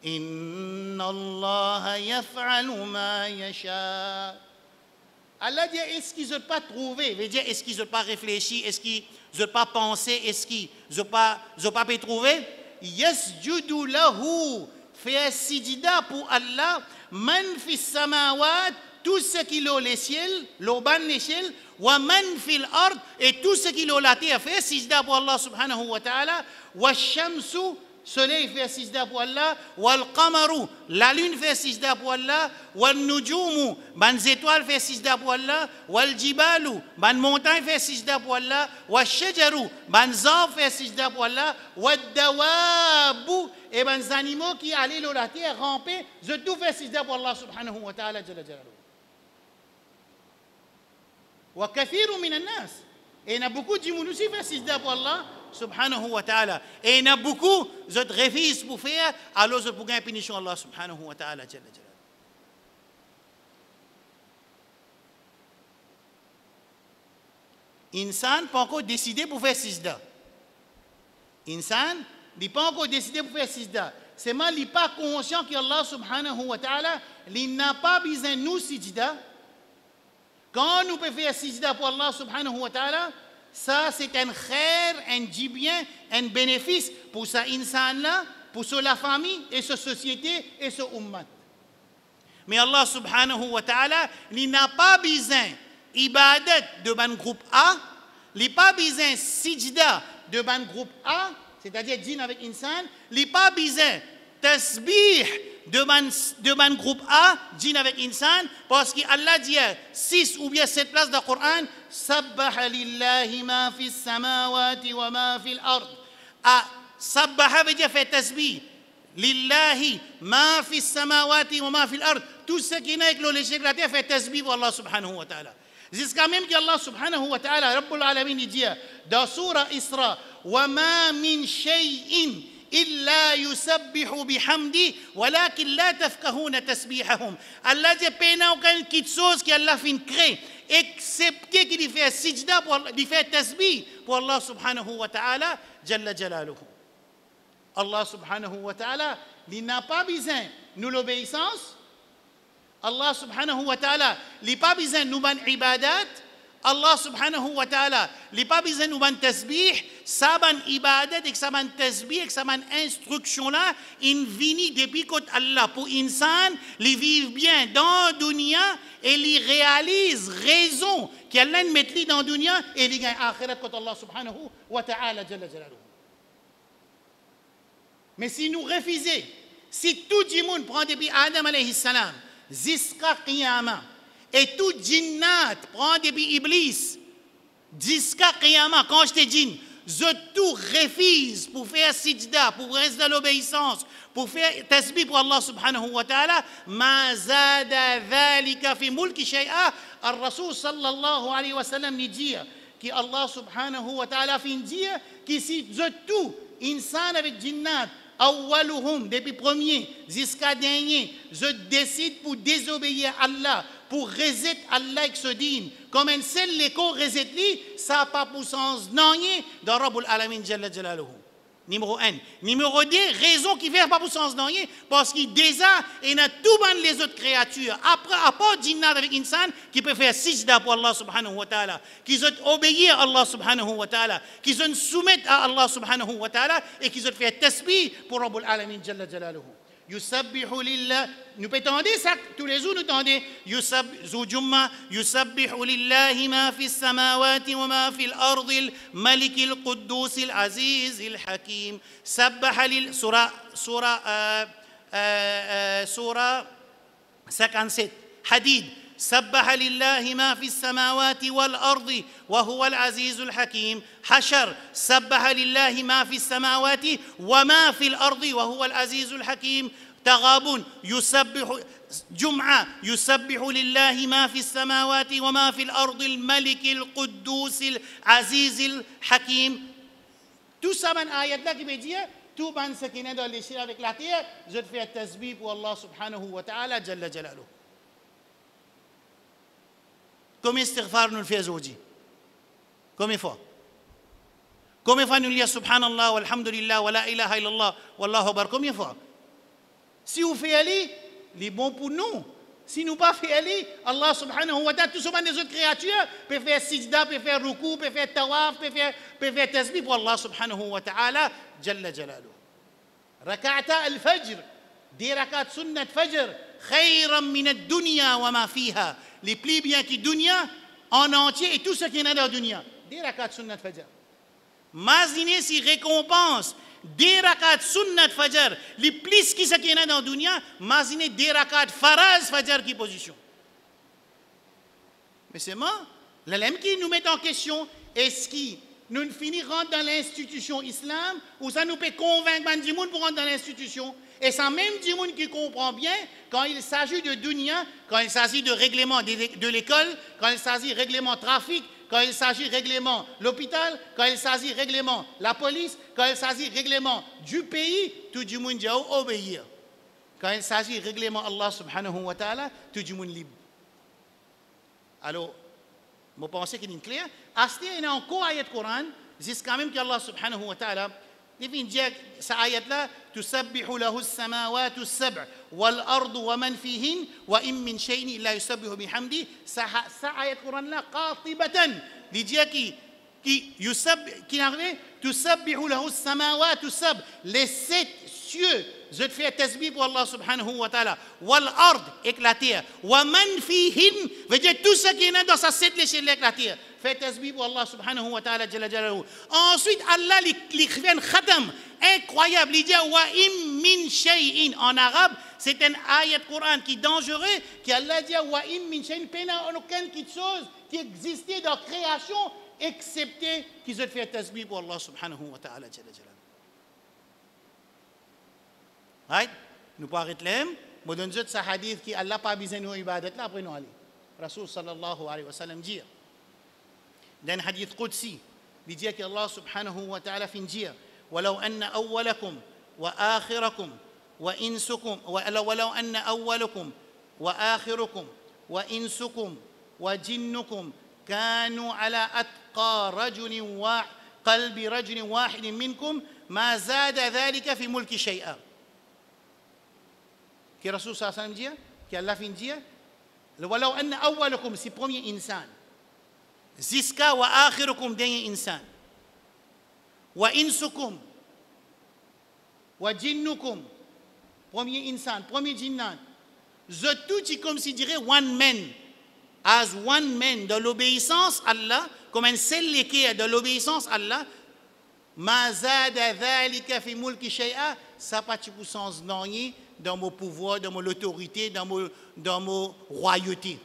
إن الله يفعل ما يشاء. Allah dit, est-ce qu'ils n'ont pas trouvé? Veut dire, est-ce qu'ils n'ont pas réfléchi? Est-ce qu'ils n'ont pas pensé? Est-ce qu'ils n'ont pas pu trouver? Yasjudu lahu, fait sijda pour Allah, man fi samawat, tout ce qui est les ciels, l'oban les ciels, wa man fil ard, et tout ce qui est la terre, fait sijda pour Allah subhanahu wa ta'ala, wa shamsu, soleil fait sijda pour Allah, wal qamaru, la lune fait sijda pour Allah, wal nujumu, ban étoiles fait sijda pour Allah, wal jibalu, ban montagne fait sijda pour Allah, wal shajaru, ban arbres fait sijda pour Allah, wal dawabu, et ban animaux qui allaient sur la terre ramper, je tout fait sijda pour Allah subhanahu wa ta'ala jalla jalaluhu. Wa kathiru min an-nas, et il y a beaucoup de gens aussi fait sijda pour Allah subhanahu wa ta'ala. Et il y a beaucoup d'autres refusent pour faire, alors ils pour gagner punition Allah subhanahu wa ta'ala. Insan n'a pas encore décidé pour faire sijda. Insan n'a pas encore décidé pour faire sijda. C'est mal, il n'est pas conscient que Allah subhanahu wa ta'ala, il n'a pas besoin de nous sijda. Quand nous pouvons faire sijda pour Allah subhanahu wa ta'ala, ça c'est un khair, un bien, un bénéfice pour ce insan-là, pour la famille et sa société et ce ummat. Mais Allah subhanahu wa ta'ala, il n'a pas besoin ibadat de ban groupe A, il n'a pas besoin sijda de ban groupe A, c'est-à-dire djinn avec insan, il n'a pas besoin tasbih de ban groupe A, djinn avec insan, parce qu'Allah dit 6 ou bien 7 places dans le Coran, sabbaha lillahi ma fi samawati wa ma fi al-ard. Sabbaha veut dire faire tasbih. Lillahi ma fi samawati wa ma fi al-ard. Tout ce qui est avec les cieux de la terre fait tasbih pour Allah subhanahu wa ta'ala. Jusqu'à même qu'Allah subhanahu wa ta'ala, Rabbul Alamin, il dit dans Surah Isra, wa ma min shay'in إلا يسبح بحمدي ولكن لا تفقهون تسبيحهم. Allah dit pas aucune petite chose qu'Allah fin créer excepté qu'il fait sijda pour il fait tasbih pour Allah subhanahu wa ta'ala jalla jalaluhu. Allah subhanahu wa ta'ala il n'a pas besoin nous l'obéissance. Allah subhanahu wa ta'ala il n'a pas besoin nous ban ibadat. Allah subhanahu wa ta'ala, il n'a pas besoin de nous tasbih, ça ban ibadat et ça ban tasbih et ça ban instruction là, il vient depuis que Allah pour insan, il vit bien dans dunya et il réalise raison qu'Allah met lui dans dunya et il gagne akhirat quand Allah subhanahu wa ta'ala jalla jalaluhu. Mais si nous refusons, si tout le monde prend depuis Adam alayhi salam, jusqu'à qiyamah, et tout djinnat prend depuis Iblis, jusqu'à Qiyamah, quand je te dis, je tout refuse pour faire sijda, pour rester dans l'obéissance, pour faire tasbih pour Allah subhanahu wa ta'ala, ma zada dhalika fi mulki shay'a. Al-Rasul sallallahu alayhi wa sallam dit que Allah subhanahu wa ta'ala fin dire que si je tout, insan avec djinnat, awwaluhum, depuis premier jusqu'à dernier, je décide pour désobéir à Allah, pour reset Allah avec ce din. Comme un seul l'écho reset li, ça n'a pas pour sens non dans Rabbul Alamin Jalla Jalaluhu. Numéro 1. Numéro 2, raison qui fait pas pour sens non parce qu'il déjà il y a tout les autres créatures après à part jinnat avec insan qui peut faire sijda pour Allah subhanahu wa ta'ala, qui sont obéir à Allah subhanahu wa ta'ala, qui sont soumettre à Allah subhanahu wa ta'ala et qui sont faire tasbih pour Rabbul Alamin Jalla Jalaluhu. Yusabbihu lillah, nous pouvons tendre ça tous les jours, nous tendons yusabbihu lillahi ma fi samawati wa ma fi al-ardi al-malik al-quddus al-aziz al-hakim. Sabbaha lil surah 57 Hadid. سبح لله ما في السماوات والأرض وهو العزيز الحكيم. حشر سبح لله ما في السماوات وما في الأرض وهو العزيز الحكيم. تغابن يسبح جمعة يسبح لله ما في السماوات وما في الأرض الملك القدوس العزيز الحكيم. Tout ça, man ayat là qui veut dire tout ban ce qui est dans les cieux avec la terre, je te fais tasbih pour Allah subhanahu wa ta'ala jalla jalaluhu. Combien istighfar nous le faisons aujourd'hui? Combien de fois? Combien de fois nous lisons subhanallah, walhamdulillah, wa la ilaha illallah, wallahu akbar? Combien de fois? Si vous faites aller, les bons pour nous, Si nous pas fait aller, Allah subhanahu wa ta'ala, tout ce des autres créatures, peut faire sijda, peut faire ruku, peut faire tawaf, peut faire tasbih pour Allah subhanahu wa ta'ala, jalla jalaluhu. Raka'ata al-fajr, des rak'at sunnat fajr, khayran min ad-dunya wa ma fiha. Les plus bien qui dunya en entier et tout ce qui est dans la dunya. Des rak'at sunnat fajr. Imaginez si récompense des rak'at sunnat fajr, les plus qui ce qui est dans la dunya, imaginez des rak'at faraz fajr qui position. Mais c'est moi, l'élève qui nous met en question, est-ce qu'il nous finirons dans l'institution islam ou ça nous peut convaincre du monde pour rentrer dans l'institution? Et ça même du monde qui comprend bien quand il s'agit de dunya, quand il s'agit de règlement de l'école, quand il s'agit de règlement trafic, quand il s'agit de règlement l'hôpital, quand il s'agit de règlement la police, quand il s'agit de règlement du pays, tout le monde doit obéir. Quand il s'agit de règlement Allah subhanahu wa ta'ala, tout le monde libre. Alors, je pense qu'il est clair. Asté, il y a encore ayat Coran, c'est quand même qu'Allah subhanahu wa ta'ala, il dit cette ayat-là, تسبح له السماوات السبع والأرض ومن فيهن وإن من شيء إلا يسبح بحمده. Cette ayat Coran-là, قاطبة, il dit qui arrive, تسبح له السماوات السبع, les 7 cieux, je te fais tasbih pour Allah subhanahu wa ta'ala. Wal ard, éclater. Wa man fihin, veut dire tout ce qui est dans sa 7 l'échelle éclater. Fait tasbih pour Allah subhanahu wa ta'ala jalla jalaluhu. Ensuite, Allah l'écrivain khatam, incroyable. Il dit wa im min shay'in en arabe, c'est un ayat Coran qui est dangereux, qui Allah dit wa im min shay'in, il n'y a aucune chose qui existait dans la création, excepté qu'ils ont fait tasbih pour Allah subhanahu wa ta'ala jalla jalaluhu. Right? Nous pas arrêter là. Nous donnons ce hadith qui Allah pas besoin de nous ibadat là après nous aller. Rasul sallallahu alayhi wa sallam dit dans un hadith qudsi, il dit que Allah subhanahu wa ta'ala fin dit ولو أن أولكم وآخركم وإنسكم ولو أن أولكم وآخركم وإنسكم وجنكم كانوا على أتقى قلب رجل واحد منكم ما زاد ذلك في ملك شيئا. Que Rasul sallallahu alayhi wa sallam dit, que Allah fin dit, ولو أن أولكم c'est premier insan, jusqu'à وآخركم dernier insan, وإنسكم وجنكم premier insan, premier jinnat, the tout est comme si dirait one man, as one man dans l'obéissance à Allah, comme un seul équerre de l'obéissance à Allah, ما زاد ذلك في ملك شيئا, ça pas de puissance dans mon pouvoir, dans mon autorité, dans mon royauté.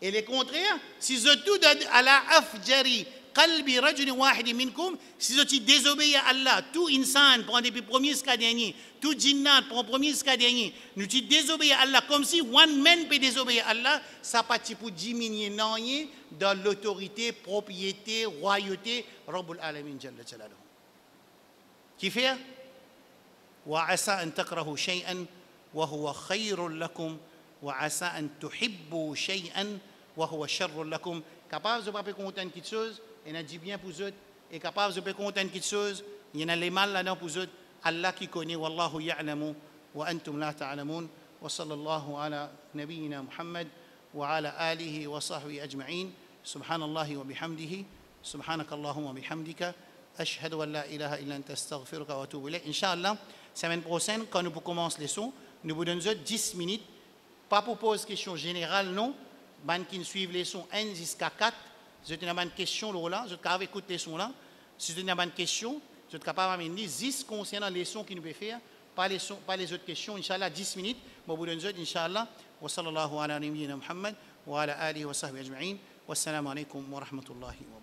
Et le contraire, si je tout à la afjari qalbi rajul wahid minkum, si je désobéis à Allah, tout insan prend depuis premier jusqu'à dernier, tout jinnat prend premier jusqu'à dernier, nous tu désobéis à Allah comme si one man peut désobéir à Allah, ça pas pour diminuer dans l'autorité, propriété, royauté, Rabbul Alamin jalla jalaluhu. Qui fait وعسى أن تكرهوا شيئا وهو خير لكم وعسى أن تحبوا شيئا وهو شر لكم. Capable de pas content quelque chose, il a dit bien pour eux, et capable de pas content quelque chose, il y en a les mal là-dedans pour eux. Allah qui connaît, wallahu ya'lamu wa antum la ta'lamun. Wa sallallahu ala nabiyyina Muhammad wa ala alihi wa sahbihi ajma'in. Subhanallahi wa bihamdihi. Subhanakallahumma wa bihamdika. Ashhadu an la ilaha illa anta astaghfiruka wa atubu ilayk. Inch'Allah, semaine prochaine, quand nous commençons les leçons, nous vous donnons 10 minutes, pas pour poser question générale, non. Ban qui suivent les leçons 1 jusqu'à 4, je te une question là, je te écouter les leçons là. Si tu as une question, je te capable d'amener 10 concernant les leçons qui nous peuvent faire, pas les autres questions. Inch'Allah, 10 minutes, je vous donne Inch'Allah. Wa sallallahu ala nabiyyina Muhammad wa ala alihi wa sahbihi ajma'in. Wassalamu alaikum wa rahmatullahi wa barakatuh.